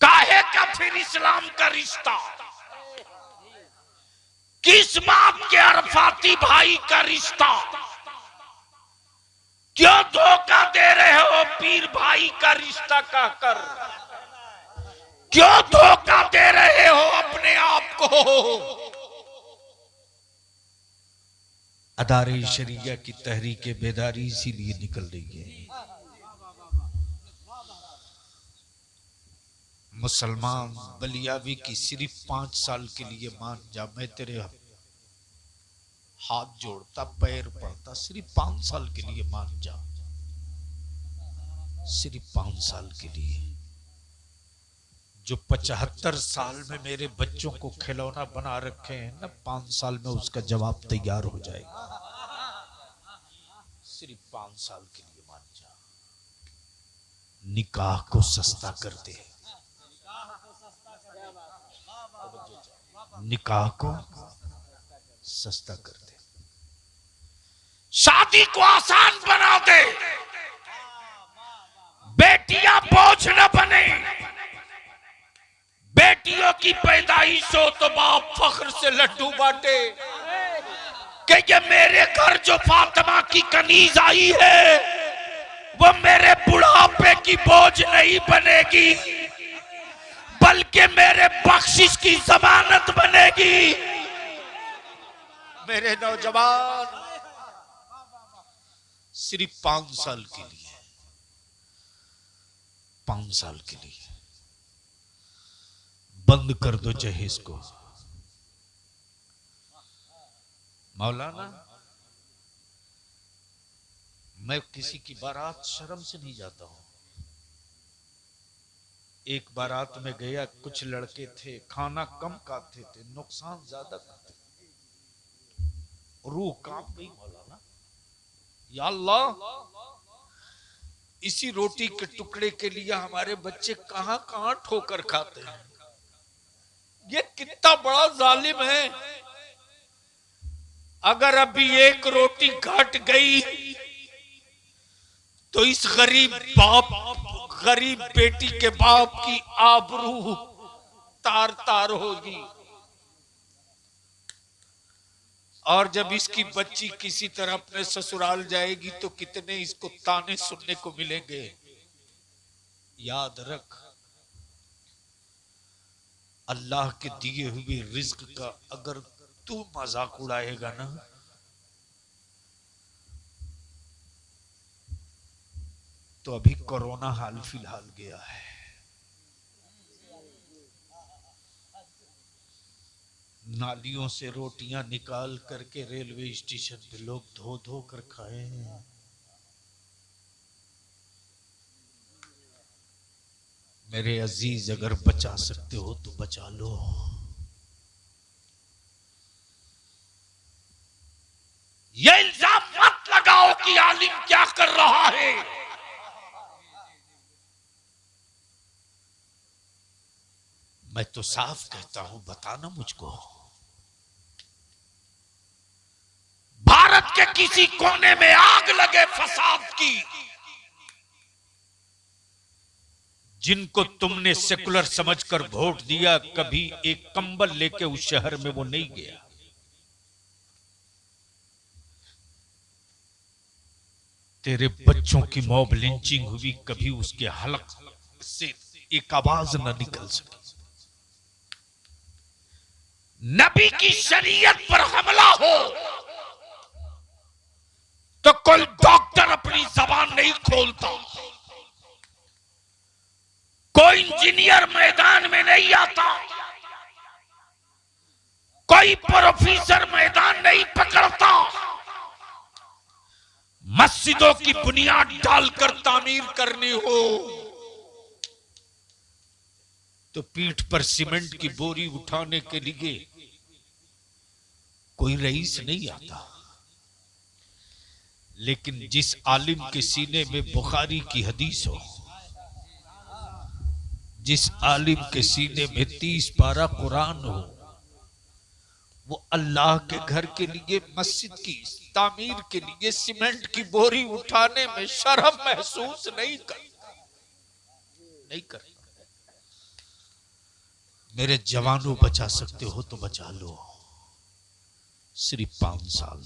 काहे का फिर इस्लाम का रिश्ता? किस बाप के अरफाती भाई का रिश्ता? क्यों धोखा दे रहे हो पीर भाई का रिश्ता कहकर? क्यों धोखा दे रहे हो अपने आप को? अदारे शरिया की तहरीक बेदारी इसीलिए निकल रही है। मुसलमान बलियावी की सिर्फ 5 साल के लिए मान जा, मैं तेरे हाथ जोड़ता पैर पड़ता, सिर्फ 5 साल के लिए मान जा, सिर्फ 5 साल के लिए। जो 75 साल में मेरे बच्चों को खिलौना बना रखे हैं ना, 5 साल में उसका जवाब तैयार हो जाएगा। सिर्फ 5 साल के लिए मान जा। निकाह को सस्ता कर दे, निकाह को सस्ता कर दे, शादी को आसान बना दे, बेटियां बोझ न बने। बेटियों की पैदाइश हो तो बाप फख्र से लड्डू बांटे कि ये मेरे घर जो फातिमा की कनीज आई है वो मेरे बुढ़ापे की बोझ नहीं बनेगी, बल्कि मेरे बख्शिश की जमानत बनेगी। मेरे नौजवान, सिर्फ 5 साल के लिए, 5 साल के लिए बंद कर दो जहेज को। मौलाना, मैं किसी की बारात शर्म से नहीं जाता हूं। एक बारात में गया, कुछ लड़के थे, खाना कम खाते थे, नुकसान ज्यादा खाते थे, रूह कांप गई। मौलाना, या अल्लाह, इसी रोटी के टुकड़े के लिए हमारे बच्चे कहां कहां ठोकर खाते हैं। ये कितना बड़ा जालिम है। अगर अभी एक रोटी घट गई तो इस गरीब बाप, गरीब बेटी के बाप की आबरू तार तार होगी। और जब इसकी बच्ची किसी तरह अपने ससुराल जाएगी तो कितने इसको ताने सुनने को मिलेंगे। याद रख, अल्लाह के दिए हुए रिज्क का अगर तू मजाक उड़ाएगा ना, तो अभी कोरोना हाल फिलहाल गया है, नालियों से रोटियां निकाल करके रेलवे स्टेशन पे लोग धो धो कर खाए हैं। मेरे अजीज, अगर बचा सकते हो तो बचा लो। ये इल्जाम मत लगाओ कि आलिम क्या कर रहा है। मैं तो साफ कहता हूं, बताना मुझको। भारत के किसी कोने में आग लगे फसाद की, जिनको तुमने सेकुलर समझकर वोट दिया, कभी एक कंबल लेके उस शहर में वो नहीं गया। तेरे बच्चों की मॉब लिंचिंग हुई, कभी उसके हलक से एक आवाज न निकल सकी। नबी की शरीयत पर हमला हो तो कोई डॉक्टर अपनी जबान नहीं खोलता, कोई इंजीनियर मैदान में नहीं आता, कोई प्रोफेसर मैदान नहीं पकड़ता। मस्जिदों की बुनियाद डालकर तामीर करनी हो तो पीठ पर सीमेंट की बोरी उठाने के लिए कोई रईस नहीं आता। लेकिन जिस आलिम के सीने में बुखारी की हदीस हो, जिस आलिम के सीने में 30 पारा कुरान हो, वो अल्लाह के घर के लिए, मस्जिद की तामीर के लिए सीमेंट की बोरी उठाने में शर्म महसूस नहीं करता। मेरे जवानों, बचा सकते हो तो बचा लो। सिर्फ 5 साल।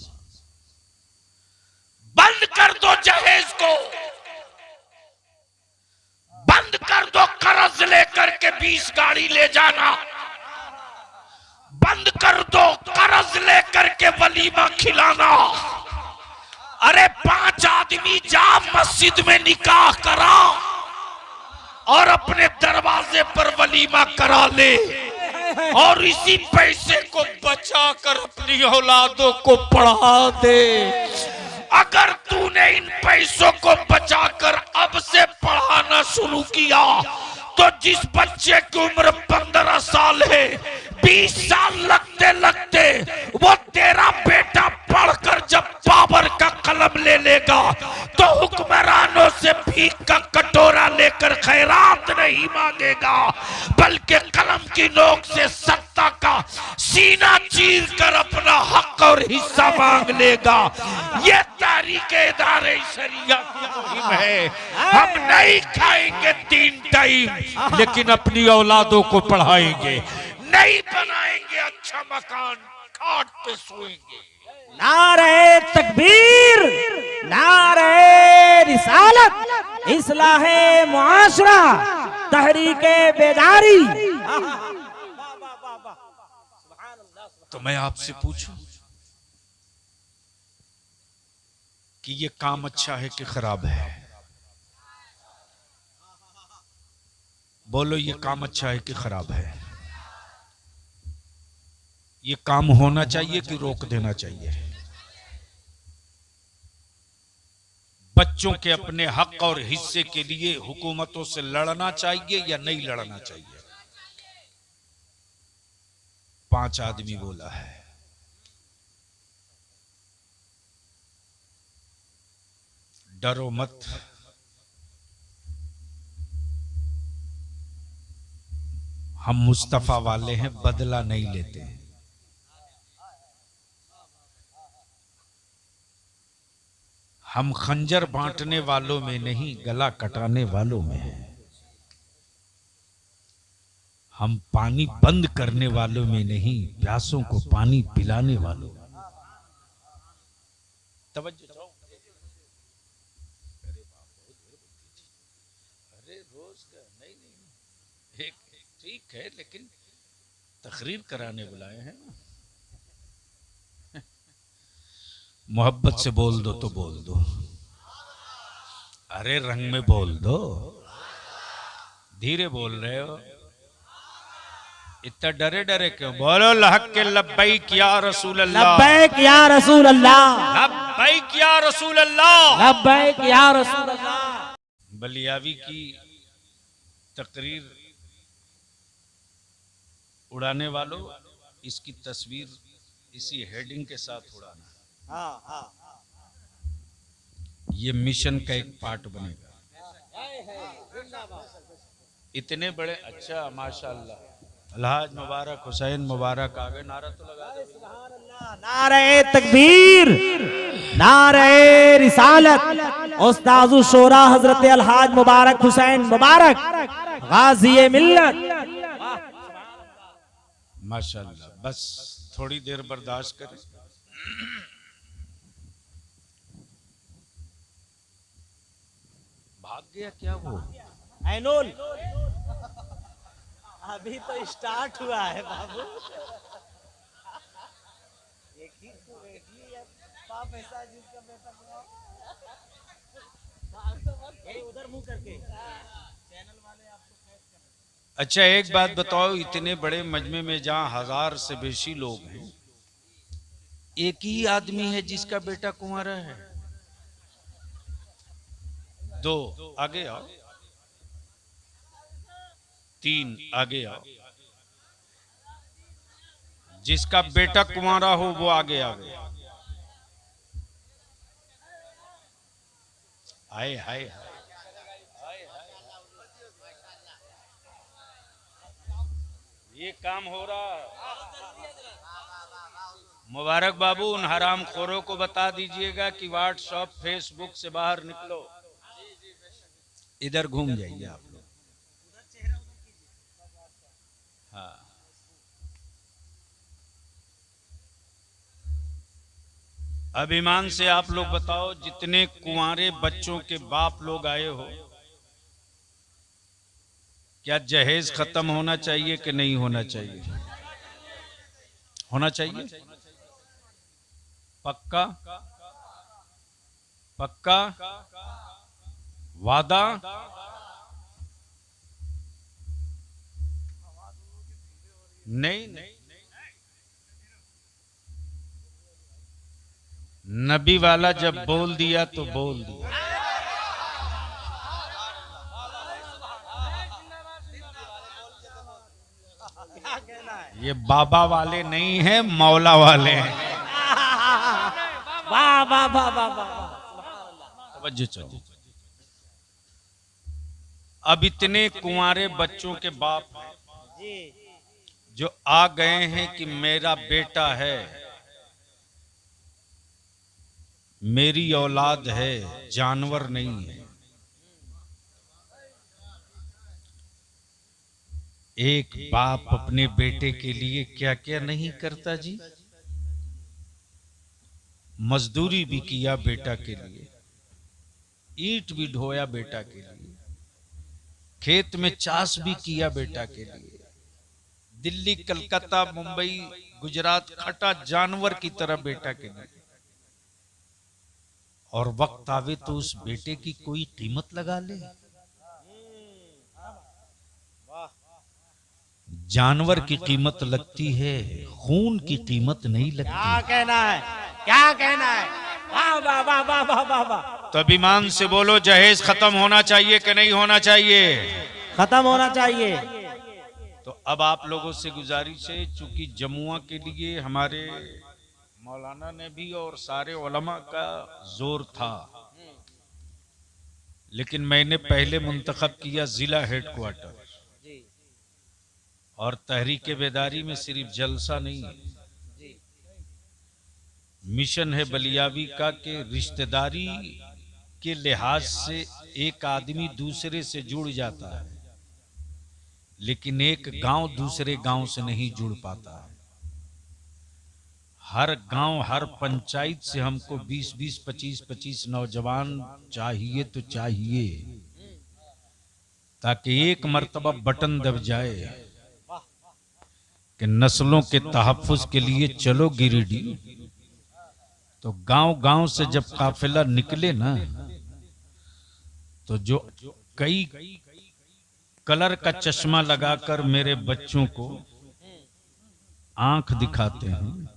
बंद कर दो जहेज को, बंद कर दो कर्ज लेकर के 20 गाड़ी ले जाना, बंद कर दो कर्ज लेकर के वलीमा खिलाना। अरे 5 आदमी जा मस्जिद में निकाह करा और अपने दरवाजे पर वलीमा करा ले, और इसी पैसे को बचा कर अपनी औलादों को पढ़ा दे। अगर तूने इन पैसों को बचाकर अब से पढ़ाना शुरू किया तो जिस बच्चे की उम्र 15 साल है, 20 साल लगते लगते वो तेरा बेटा पढ़कर जब बाबर का कलम ले लेगा तो हुक्मरानों से भीख का कटोरा लेकर खैरात नहीं मांगेगा, बल्कि कलम की नोक से सत्ता का सीना चीर कर अपना हक और हिस्सा मांग लेगा। ये तारीखे इदारे शरिया की मुहिम है। हम नहीं खाएंगे 3 टाइम, लेकिन अपनी औलादों को पढ़ाएंगे। नहीं बनाएंगे अच्छा मकान, खाट पे सोएंगे। नारे तकबीर, नारे रिसालत, इस्लाहे मुआशरा, तहरीके बेदारी। तो मैं आपसे पूछूं कि ये काम अच्छा है कि खराब है? बोलो, ये काम अच्छा है कि खराब है? ये काम होना चाहिए कि रोक देना चाहिए? बच्चों के अपने हक और हिस्से के लिए हुकूमतों से लड़ना चाहिए या नहीं लड़ना चाहिए? 5 आदमी बोला है। डरो मत, हम मुस्तफा वाले हैं, बदला नहीं लेते। हम खंजर बांटने वालों में नहीं, गला कटाने वालों में हैं। हम पानी बंद करने वालों में नहीं, प्यासों को पानी पिलाने वालों में। तवज्जो। अरे रोज का नहीं, एक ठीक है, लेकिन तकरीर कराने बुलाए हैं ना। मोहब्बत से बोल दो तो बोल दो, अरे रंग में बोल दो। धीरे बोल रहे हो, इतना डरे डरे क्यों? बोलो लहक के लब्बैक या रसूल अल्लाह, लब्बैक या रसूल अल्लाह, लब्बैक या रसूल अल्लाह, लब्बैक या रसूल अल्लाह। बलियावी की तकरीर उड़ाने वालों, इसकी तस्वीर इसी हेडिंग के साथ उड़ाना। ये मिशन का एक पार्ट बनेगा। इतने बड़े, अच्छा माशाअल्लाह, अलहाज मुबारक, हुसैन मुबारक आ गए। नारा तो लगा दो। नारे तकबीर, नारे रिसालत, उस्ताज़ुल शोरा हजरत अलहाज मुबारक हुसैन मुबारक, गाज़ी मिल्लत। माशाअल्लाह, बस थोड़ी देर बर्दाश्त करें। भाग गया क्या वो? ऐनोल अभी तो स्टार्ट हुआ है बाबू। एक ही पाप ऐसा जिसका बेटा उधर मुंह करके चैनल वाले आपको। अच्छा एक बात बताओ, इतने बड़े मजमे में जहां 1000 से बेशी लोग हैं, एक ही आदमी है जिसका बेटा कुंवारा है? 2 आगे आओ, 3 आगे आओ। जिसका बेटा कुंवारा हो वो आगे आ गया। हाय हाय ये काम हो रहा है। मुबारक बाबू, उन हराम खोरों को बता दीजिएगा कि व्हाट्सएप फेसबुक से बाहर निकलो। इधर घूम जाइए आप लोग। हाँ, अब ईमान से आप लोग बताओ, जितने कुंवारे बच्चों के बाप लोग आए हो, क्या जहेज खत्म होना चाहिए कि नहीं होना चाहिए? होना चाहिए। पक्का पक्का वादा? नहीं, नबी वाला जब बोल दिया तो बोल दिया। ये बाबा वाले नहीं हैं, मौला वाले हैं। वाह वाह वाह वाह वाह। तवज्जो चलो। अब इतने कुंवारे बच्चों के बाप हैं जो आ गए हैं कि मेरा बेटा है, मेरी औलाद है, जानवर नहीं है। एक बाप अपने बेटे के लिए क्या क्या नहीं करता जी। मजदूरी भी किया बेटा के लिए, ईंट भी ढोया बेटा के लिए, खेत में चाष भी किया बेटा के लिए, दिल्ली कलकत्ता मुंबई गुजरात खटा जानवर की तरह बेटा के लिए। और वक्त आवे तो उस बेटे की कोई कीमत लगा ले। जानवर की कीमत लगती है, खून की कीमत नहीं लगती। क्या कहना है, क्या कहना है। वाह वाह वाह वाह वाह वाह वाह। तो अभिमान से बोलो, जहेज खत्म होना चाहिए कि नहीं होना चाहिए? खत्म होना चाहिए। तो अब आप लोगों से गुजारिश है, चूंकि जमुआ के लिए हमारे मौलाना ने भी और सारे उलमा का जोर था, लेकिन मैंने पहले मुंतखब किया जिला हेडक्वार्टर। और तहरीक बेदारी में सिर्फ जलसा नहीं है, मिशन है बलियावी का कि रिश्तेदारी के लिहाज से एक आदमी दूसरे से जुड़ जाता है, लेकिन एक गांव दूसरे गांव से नहीं जुड़ पाता है। हर गांव हर पंचायत से हमको 20-20, 25-25 नौजवान चाहिए तो चाहिए, ताकि एक मर्तबा बटन दब जाए कि नस्लों के तहफ्फुज के लिए चलो गिरिडीह। तो गांव गांव से जब काफिला निकले ना, तो जो कई कलर का चश्मा लगाकर मेरे बच्चों को आंख दिखाते हैं,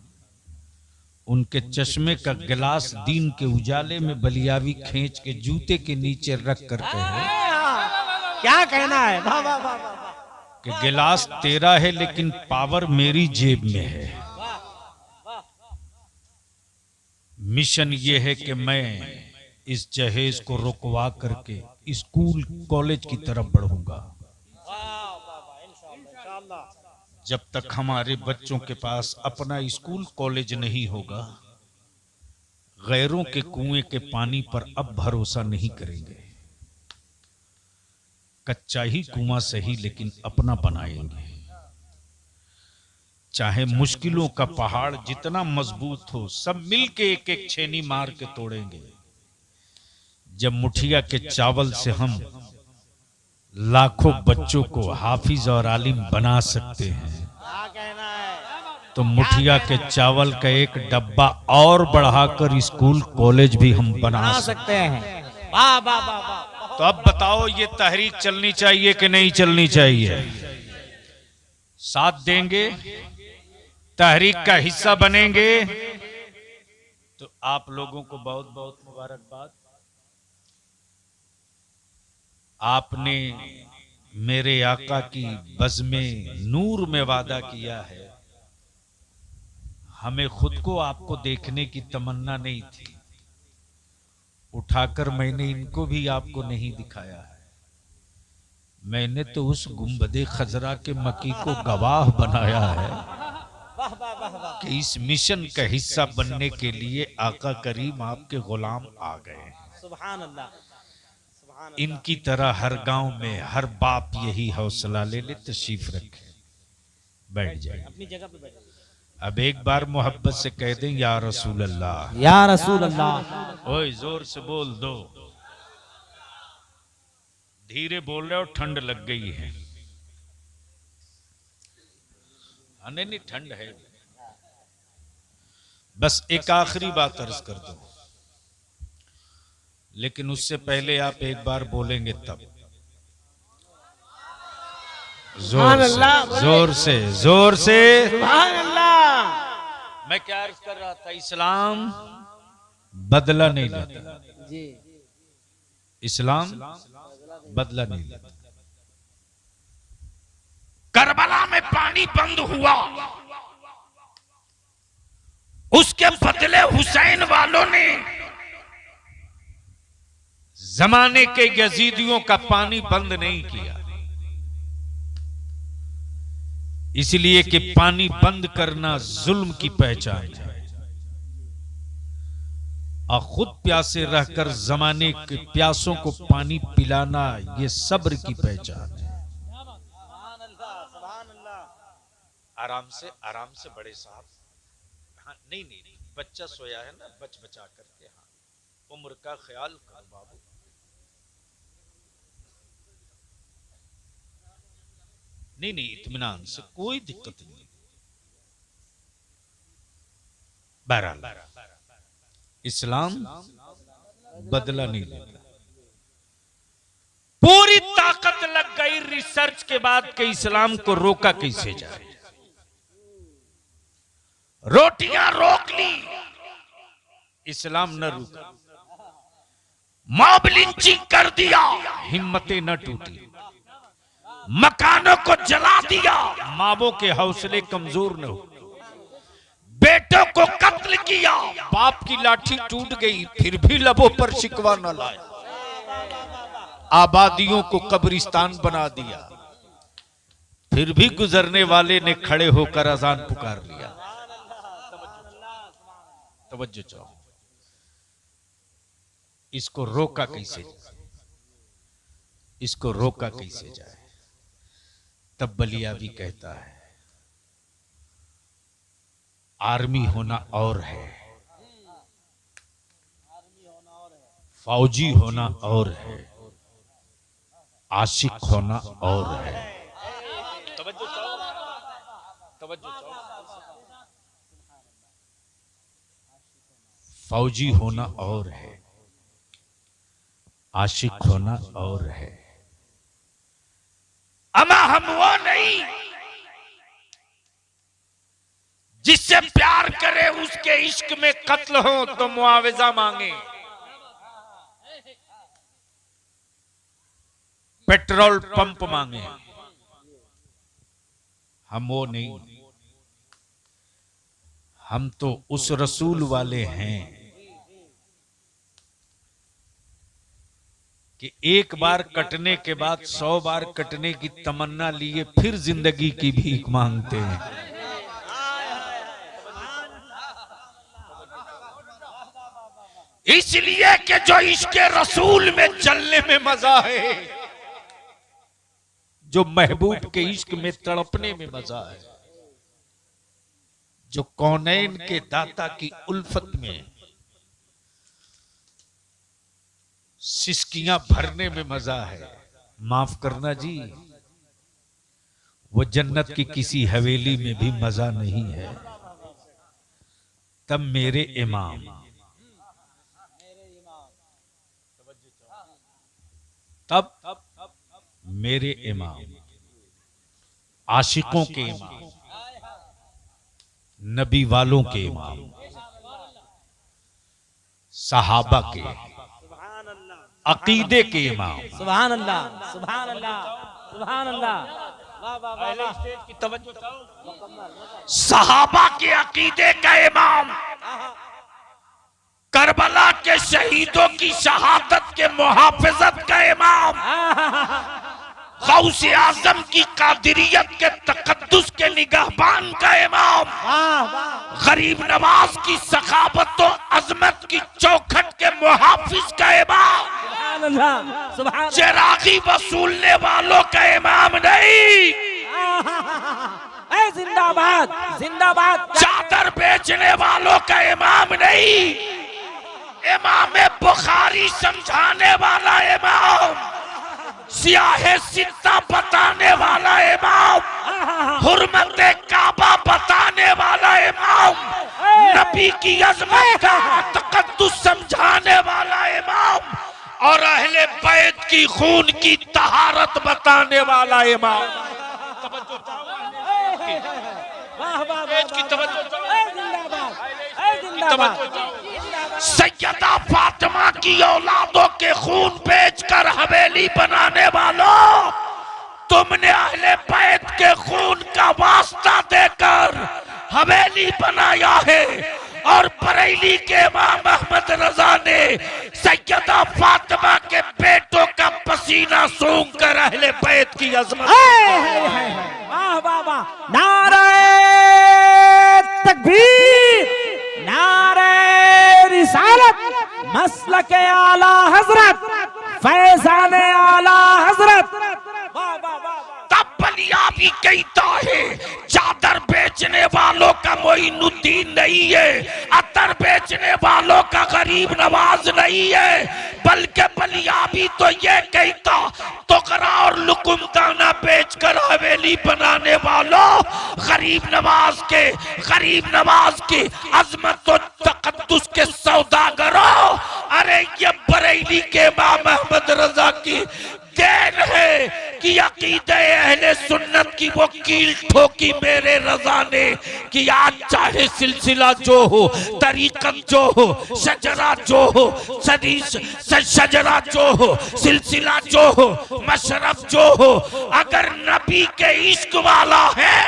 उनके चश्मे का गिलास दीन के उजाले में बलियावी खींच के जूते के नीचे रख कर कहे, क्या कहना है। वाह वाह वाह वाह। कि गिलास तेरा है लेकिन पावर मेरी जेब में है। मिशन ये है कि मैं इस जहेज को रुकवा करके स्कूल कॉलेज की तरफ बढ़ूंगा। जब तक हमारे बच्चों के पास अपना स्कूल कॉलेज नहीं होगा, गैरों के कुएं के पानी पर अब भरोसा नहीं करेंगे। कच्चा ही कुआं सही लेकिन अपना बनाएंगे। चाहे मुश्किलों का पहाड़ जितना मजबूत हो, सब मिलके एक एक छेनी मार के तोड़ेंगे। जब मुठिया के चावल से हम लाखों बच्चों को हाफिज और आलिम बना सकते हैं, तो मुठिया के चावल का एक डब्बा और बढ़ाकर स्कूल कॉलेज भी हम बना सकते हैं। वाह वाह वाह वाह। तो अब बताओ, ये तहरीक चलनी चाहिए कि नहीं चलनी चाहिए? साथ देंगे, तहरीक का हिस्सा बनेंगे, तो आप लोगों को बहुत बहुत मुबारकबाद। आपने मेरे आका की बज़्मे नूर में वादा किया है। हमें खुद को आपको देखने की तमन्ना नहीं थी, उठाकर मैंने इनको भी आपको नहीं दिखाया है। मैंने तो उस गुंबदे खजरा के मकी को गवाह बनाया है कि इस मिशन का हिस्सा बनने के लिए आका करीम आपके गुलाम आ गए। सुभान अल्लाह। इनकी तरह हर गांव में हर बाप यही हौसला ले ले, तशरीफ रखे, बैठ जाए अपनी जगह पे बैठ। अब एक बार मोहब्बत से कह दें, या रसूल अल्लाह, या रसूल अल्लाह। ओए जोर से बोल दो। धीरे बोल रहे हो, ठंड लग गई है। नहीं ठंड है। बस एक आखिरी बात अर्ज कर दो, लेकिन उससे पहले आप एक बार बोलेंगे तब। जोर से जोर से। सुभान अल्लाह। मैं क्या अर्ज कर रहा था, इस्लाम बदला नहीं लेता जी। इस्लाम बदला नहीं लेता। करबला में पानी बंद हुआ, उसके बदले हुसैन वालों ने जमाने के यजीदियों का पानी बंद नहीं किया, इसलिए कि पानी बंद करना जुल्म की पहचान है और खुद प्यासे रहकर जमाने के प्यासों को पानी पिलाना ये सब्र की पहचान है। आराम से बड़े साहब। हाँ, नहीं, बच्चा सोया है ना, बचा करके। हाँ, उम्र का ख्याल करो बाबू। नहीं, इत्मीनान से, कोई दिक्कत नहीं। बहरहाल इस्लाम बदला नहीं लेता। पूरी ताकत लग गई रिसर्च के बाद कि इस्लाम को रोका कैसे जाए। रोटियां रोक ली, इस्लाम न रुका। मॉब लिंचिंग कर दिया, हिम्मतें न टूटी। मकानों को जला दिया, मावों के हौसले कमजोर न हो। बेटों को कत्ल किया, बाप की लाठी टूट गई फिर भी लबों पर शिकवा न लाया। आबादियों को कब्रिस्तान बना दिया, फिर भी गुजरने वाले ने खड़े होकर अजान पुकार लिया। तवज्जो चाहो, इसको रोका कैसे जाए, इसको रोका कैसे जाए। तब बलियावी कहता है, आर्मी होना और है, फौजी होना और है, आशिक होना और है। तवज्जो चाहो। फौजी होना और है, आशिक होना और है। अमा हम वो नहीं जिससे प्यार करे, उसके इश्क में कत्ल हो तो मुआवजा मांगे, पेट्रोल पंप मांगे। हम वो नहीं, हम तो उस रसूल वाले हैं कि एक बार कटने के बाद 100 बार कटने की तमन्ना लिए फिर जिंदगी की भीख मांगते हैं। इसलिए कि जो इश्क रसूल में जलने में मजा है, जो महबूब के इश्क में तड़पने में मजा है, जो कौनैन के दाता की उल्फत में सिसकियां भरने में मजा है। माफ करना जी, वो जन्नत की किसी हवेली में भी मजा नहीं है। तब मेरे इमाम, तब मेरे इमाम, आशिकों के इमाम, नबी वालों के इमाम, सहाबा के, अकीदे के इमाम, सुभान अल्लाह, सुभान अल्लाह, सुभान अल्लाह। सहाबा के अकीदे का इमाम, करबला के शहीदों की शहादत के मुहाफिजत का इमाम, गौसे आजम की कादिरियत के तकद्दुस के निगाहबान का इमाम, गरीब नवाज की सखावत और अजमत की चौखट के मुहाफिज का इमाम, चिरागी वसूलने वालों का इमाम नहीं, जिंदाबाद जिंदाबाद, चादर बेचने वालों का इमाम नहीं, इमाम बुखारी समझाने वाला इमाम, सियाहे सित्ता बताने वाला इमाम, हुर्मत काबा बताने वाला इमाम, नबी की अजमत का तकद्दुस समझाने वाला इमाम और अहले बैत की खून की तहारत बताने वाला इमाम। सैयदा फातिमा की औलादों के खून बेचकर हवेली बनाने वालों, तुमने अहले बैत के खून का का वास्ता देकर हवेली बनाया है और बरेली के इमाम अहमद रजा ने सैयदा फातिमा के बेटों का पसीना सूंघ कर अहले बैत की अजमत। वाह वाह वाह, नारे तकबीर, नारे रिसालत, मसलके आला हजरत, फैजान आला हजरत। वाह वाह वाह। तब बलियाबी कहता है चादर बेचने वालों का मोइनुद्दीन नहीं है, अतर बेचने वालों का गरीब नवाज नहीं है, बल्कि बलियाबी तो ये कहता तोकरा और लुकुम दाना बेचकर हवेली बनाने वालों गरीब नवाज की अजमत और तकद्दुस के सौदागरों, अरे ये बरेली के इमाम अहमद रजा की देन है कि अकीदे अहले सुन्नत की वो कील ठोकी मेरे रजा ने कि आज चाहे सिलसिला जो हो, तरीकत जो हो, शजरा जो हो, शजरा जो हो, सिलसिला जो हो, मशरफ जो हो, अगर नबी के इश्क वाला है,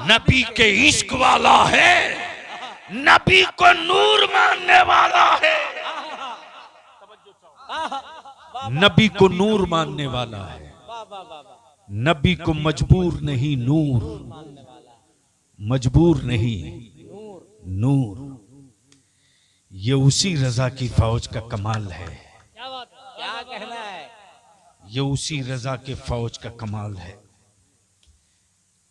नबी के इश्क वाला है, नबी को नूर मानने वाला है, नबी को नूर मानने वाला है, नबी को मजबूर नहीं नूर, मजबूर नहीं नूर। ये उसी रजा की फौज का कमाल है, क्या कहना है? ये उसी रजा के फौज का कमाल है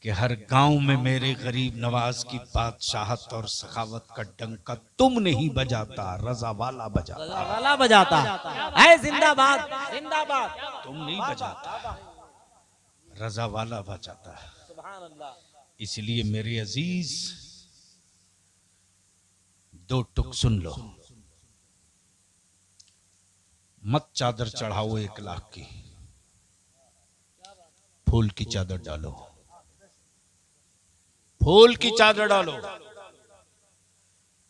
कि हर गांव में मेरे गरीब नवाज की बादशाहत और सखावत का डंका तुम नहीं बजाता, रजा वाला बजाता, वाला बजाता है। जिंदाबाद जिंदाबाद। तुम नहीं बजाता, रजा वाला बजाता है। सुभान अल्लाह। इसलिए मेरे अजीज दो टुक सुन लो, मत चादर चढ़ाओ 1 लाख की, फूल की चादर डालो, फूल की चादर डालो।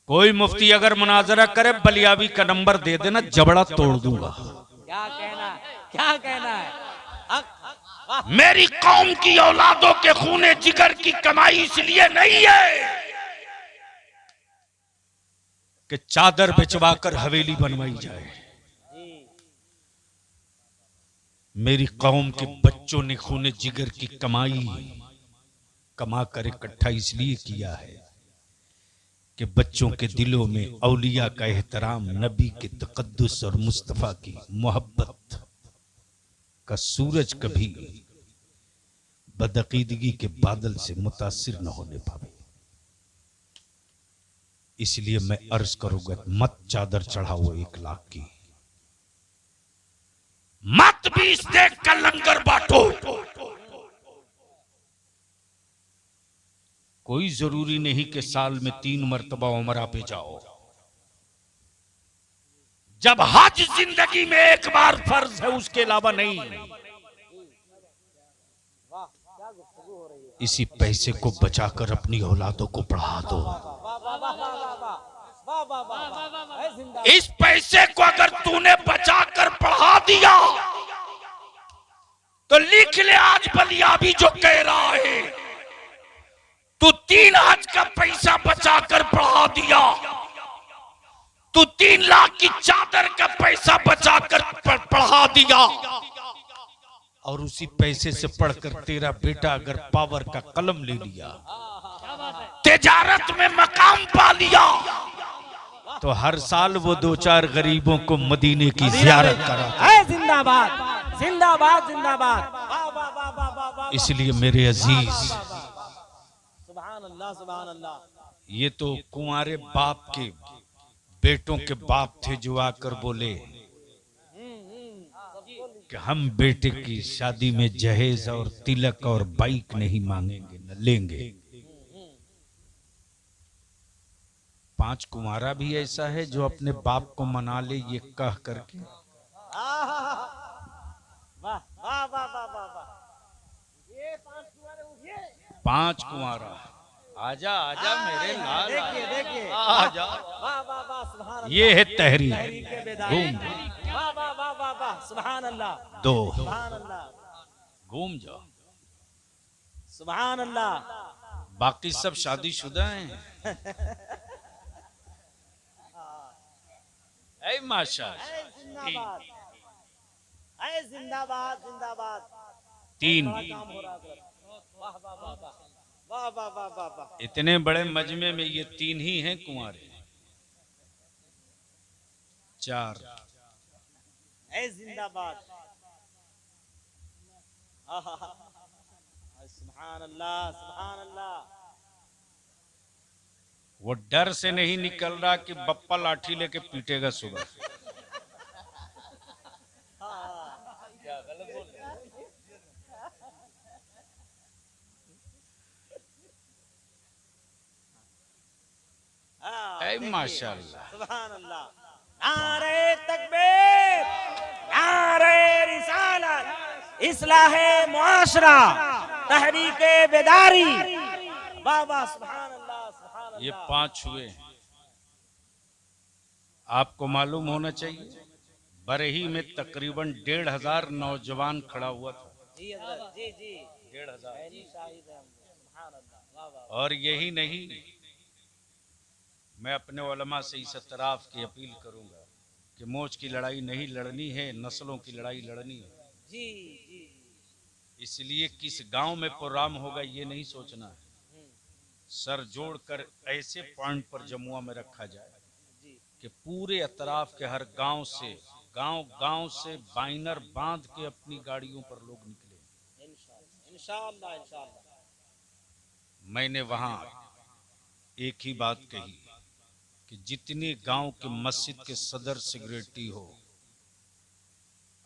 कोई मुफ्ती अगर मुनाजरा करे बलियाबी का नंबर दे देना, जबड़ा तोड़ दूंगा। क्या कहना है? क्या कहना है? मेरी कौम की औलादों के खूने जिगर की कमाई इसलिए नहीं है कि चादर बिछवाकर हवेली बनवाई जाए। मेरी कौम के बच्चों ने खूने जिगर की कमाई कमा कर इकट्ठा इसलिए किया है कि बच्चों के दिलों में औलिया का एहतराम, नबी के तकद्दुस और मुस्तफा की मोहब्बत का सूरज कभी बदअकीदगी के बादल से मुतासिर न होने पावे। इसलिए मैं अर्ज करूंगा, मत चादर चढ़ाओ 1 लाख की, मत भी इस देख का लंगर बांटो। कोई जरूरी नहीं कि साल में 3 मरतबा उमरा पे जाओ। जब हज जिंदगी में एक बार फर्ज है, उसके अलावा नहीं। इसी पैसे को बचाकर अपनी औलादों को पढ़ा दो। इस पैसे को अगर तूने बचाकर पढ़ा दिया तो लिख ले, आज बलियाबी जो कह रहा है, तू 3 हज का पैसा बचाकर पढ़ा दिया, तू 3 लाख की चादर का पैसा बचाकर पढ़ा दिया, और उसी पैसे से पढ़कर तेरा बेटा अगर पावर का कलम ले लिया, तिजारत में मकाम पा लिया, तो हर साल वो 2-4 गरीबों को मदीने की जियारत कराता है। जिंदाबाद जिंदाबाद जिंदाबाद। इसलिए मेरे अजीज, सुभान अल्लाह सुभान अल्लाह। ये तो कुंवारे बाप के बेटों के बाप थे जो आकर बोले कि हम बेटे की शादी में जहेज और तिलक और बाइक नहीं मांगेंगे, न लेंगे। 5 कुंवारा भी ऐसा है जो अपने बाप को मना ले ये कह करके। वाह वाह वाह वाह वाह। 5 कुंवारा, आजा आजा मेरे लाल, देखिए देखिए, आजा। वाह वाह वाह सुभान अल्लाह। ये है तहरीर। घूम वाह वाह वाह वाह वाह सुभान अल्लाह 2 सुभान अल्लाह। घूम जाओ। सुभान अल्लाह। बाकी सब शादीशुदा हैं। ऐ माशाअल्लाह। जिंदाबाद, ऐ जिंदाबाद जिंदाबाद। तीन। काम हो रहा है। वाह वाह वाह वाह वाह वाह वाह वाह वाह। इतने बड़े मजमे में ये तीन ही हैं कुंवारे। चार। ऐ जिंदाबाद। सुभान अल्लाह सुभान अल्लाह। वो डर से नहीं निकल रहा कि बप्पा लाठी लेके पीटेगा सुबह। क्या गलत बोल रहे हैं? ऐ माशाअल्लाह। सुभान अल्लाह। नारे तकबीर, नारे रिसालत, इस्लाहे मुआशरा, तहरीके बेदारी। वाह वाह सुभान अल्लाह सुभान अल्लाह। ये पांच हुए। आपको मालूम होना चाहिए बरही में तकरीबन 1,500 नौजवान खड़ा हुआ था। जी हजरत, जी जी। 1,500। शाहिद है हम। सुभान अल्लाह। वाह वाह। और यही नहीं, मैं अपने उलमा से इस तरफ की अपील करूंगा कि मौज की लड़ाई नहीं लड़नी है, नस्लों की लड़ाई लड़नी है। जी जी। इसलिए किस गांव में प्रोग्राम होगा ये नहीं सोचना है। सर जोड़कर ऐसे पॉइंट पर जमुआ में रखा जाए कि पूरे अतराफ के हर गांव से बाइनर बांध के अपनी गाड़ियों पर लोग निकले। इंशाअल्लाह इंशाअल्लाह। मैंने वहां एक ही बात कही कि जितने गांव के मस्जिद के सदर सेक्रेटरी हो,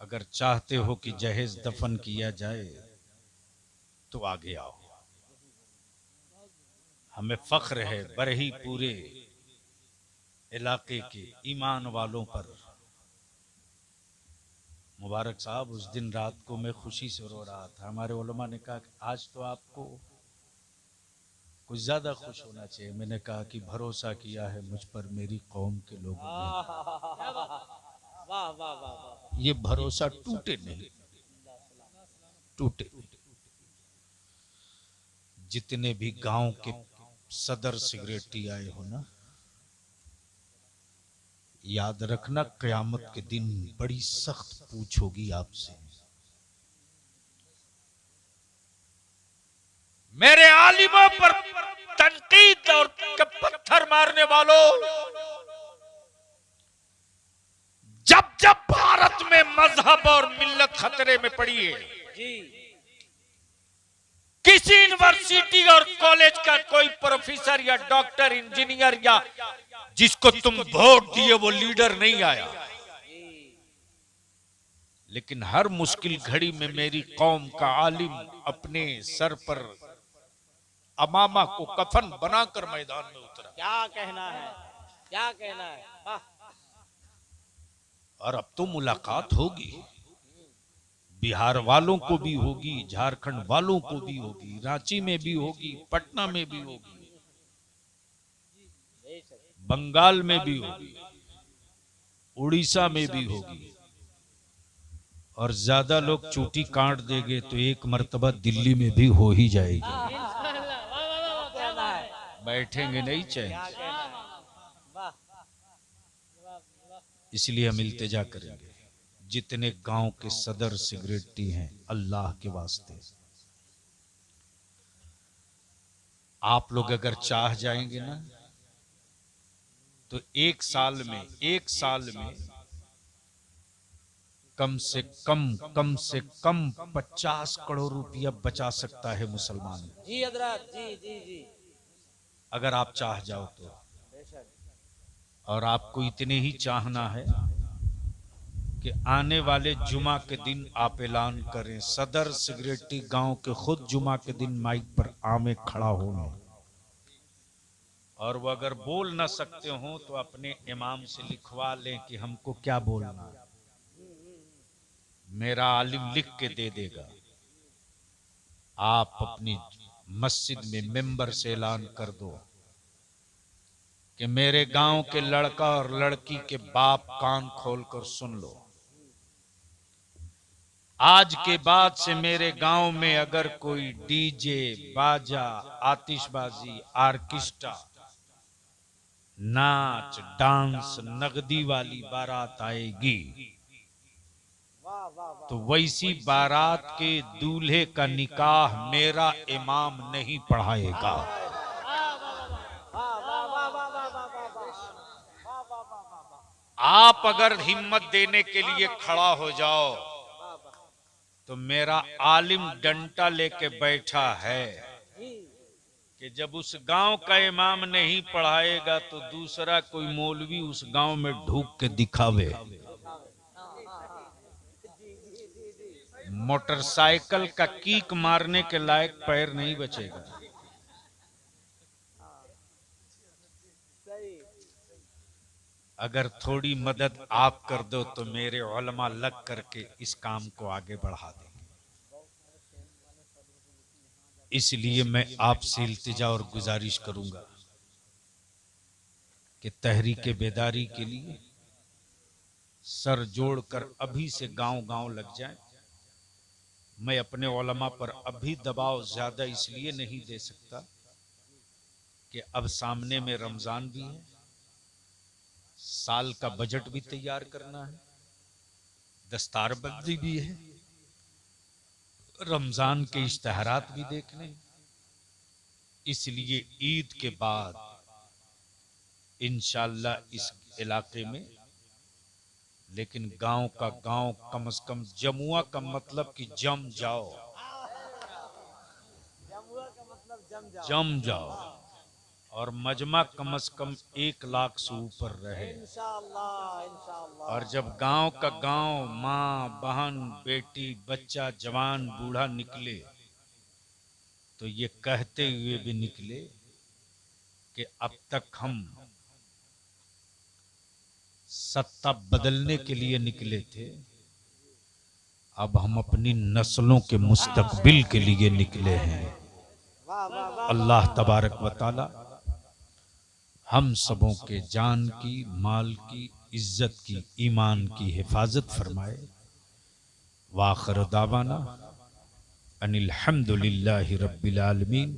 अगर चाहते हो कि जहेज दफन किया जाए तो आगे आओ। हमें फख्र है बरही पूरे इलाके के ईमान वालों पर। मुबारक साहब, उस दिन रात को मैं खुशी से रो रहा था। हमारे उलमा ने कहा कि आज तो आपको कुछ ज्यादा खुश होना चाहिए। मैंने कहा कि भरोसा किया है मुझ पर मेरी कौम के लोगों ने, वाह वाह वाह। ये भरोसा टूटे नहीं, टूटे। जितने भी गांव के सदर सेक्रेटरी आए हो ना, याद रखना कयामत के दिन बड़ी सख्त पूछ होगी आपसे। मेरे आलिमों पर तनकीद और पत्थर मारने वालों, जब जब भारत में मजहब और मिल्लत खतरे में पड़ी है, जी। किसी यूनिवर्सिटी और कॉलेज का कोई प्रोफेसर या डॉक्टर, इंजीनियर या जिसको तुम वोट दिए वो लीडर नहीं आया, लेकिन हर मुश्किल घड़ी में मेरी कौम का आलिम अपने सर पर अमामा को कफन बनाकर मैदान में उतरा। क्या कहना है, क्या कहना है। वाह। और अब तो मुलाकात होगी, बिहार वालों को भी होगी, झारखंड वालों को भी होगी, रांची में भी होगी, पटना में भी होगी, बंगाल में भी होगी, उड़ीसा में भी होगी। और ज्यादा लोग चूटी काट देंगे तो एक मर्तबा दिल्ली में भी हो ही जाएगी। बैठेंगे नहीं चैन। इसलिए हम इल्तिजा करेंगे, जितने गांव के सदर सेक्रेटरी हैं, अल्लाह के वास्ते आप लोग अगर चाह जाएंगे ना तो एक साल में कम से कम 50 करोड़ रुपया बचा सकता है मुसलमान। जी हजरत, जी जी जी। अगर आप चाह जाओ तो। और आपको इतने ही चाहना है कि आने वाले जुमा के दिन आप ऐलान करें, सदर सेक्रेटरी गांव के खुद जुमा के दिन माइक पर आमे खड़ा होंगे, और वो अगर बोल ना सकते हो तो अपने इमाम से लिखवा लें कि हमको क्या बोलना, मेरा आलिम लिख के दे देगा। आप अपनी मस्जिद में मेंबर से ऐलान कर दो कि मेरे गांव के लड़का और लड़की के बाप कान खोलकर सुन लो, आज के बाद से मेरे गांव में अगर कोई डीजे, बाजा, आतिशबाजी, आर्केस्ट्रा, नाच, डांस, नगदी वाली बारात आएगी तो वैसी बारात के दूल्हे का निकाह मेरा इमाम नहीं पढ़ाएगा। आप अगर हिम्मत देने के लिए खड़ा हो जाओ तो मेरा आलिम डंडा लेके बैठा है कि जब उस गांव का इमाम नहीं पढ़ाएगा तो दूसरा कोई मौलवी उस गांव में ढूक के दिखावे। मोटरसाइकिल का कीक मारने के लायक पैर नहीं बचेगा। अगर थोड़ी मदद आप कर दो तो मेरे उलमा लग करके इस काम को आगे बढ़ा देंगे। इसलिए मैं आपसे इल्तिजा और गुजारिश करूंगा कि तहरीक बेदारी के लिए सर जोड़कर अभी से गांव-गांव लग जाएं। मैं अपने उलमा पर अभी दबाव ज्यादा इसलिए नहीं दे सकता कि अब सामने में रमजान भी है, साल का बजट भी तैयार करना है, दस्तारबंदी भी है, रमजान के इश्तहारात भी देखने। इसलिए ईद के बाद इंशाअल्लाह इस इलाके में, लेकिन गांव का गांव, कम से कम जमुआ का मतलब कि जम जाओ, जम जाओ, और मजमा कम से कम 1 लाख से ऊपर रहे। और जब गांव का गांव, माँ, बहन, बेटी, बच्चा, जवान, बूढ़ा निकले तो ये कहते हुए भी निकले कि अब तक हम सत्ता बदलने के लिए निकले थे, अब हम अपनी नस्लों के मुस्तकबिल के लिए निकले हैं। अल्लाह तबारक व तआला हम सबों के जान की, माल की, इज्जत की, ईमान की हिफाजत फरमाए। वाखिर दावाना अनिल हम्दुलिल्लाहि रब्बिल आलमीन।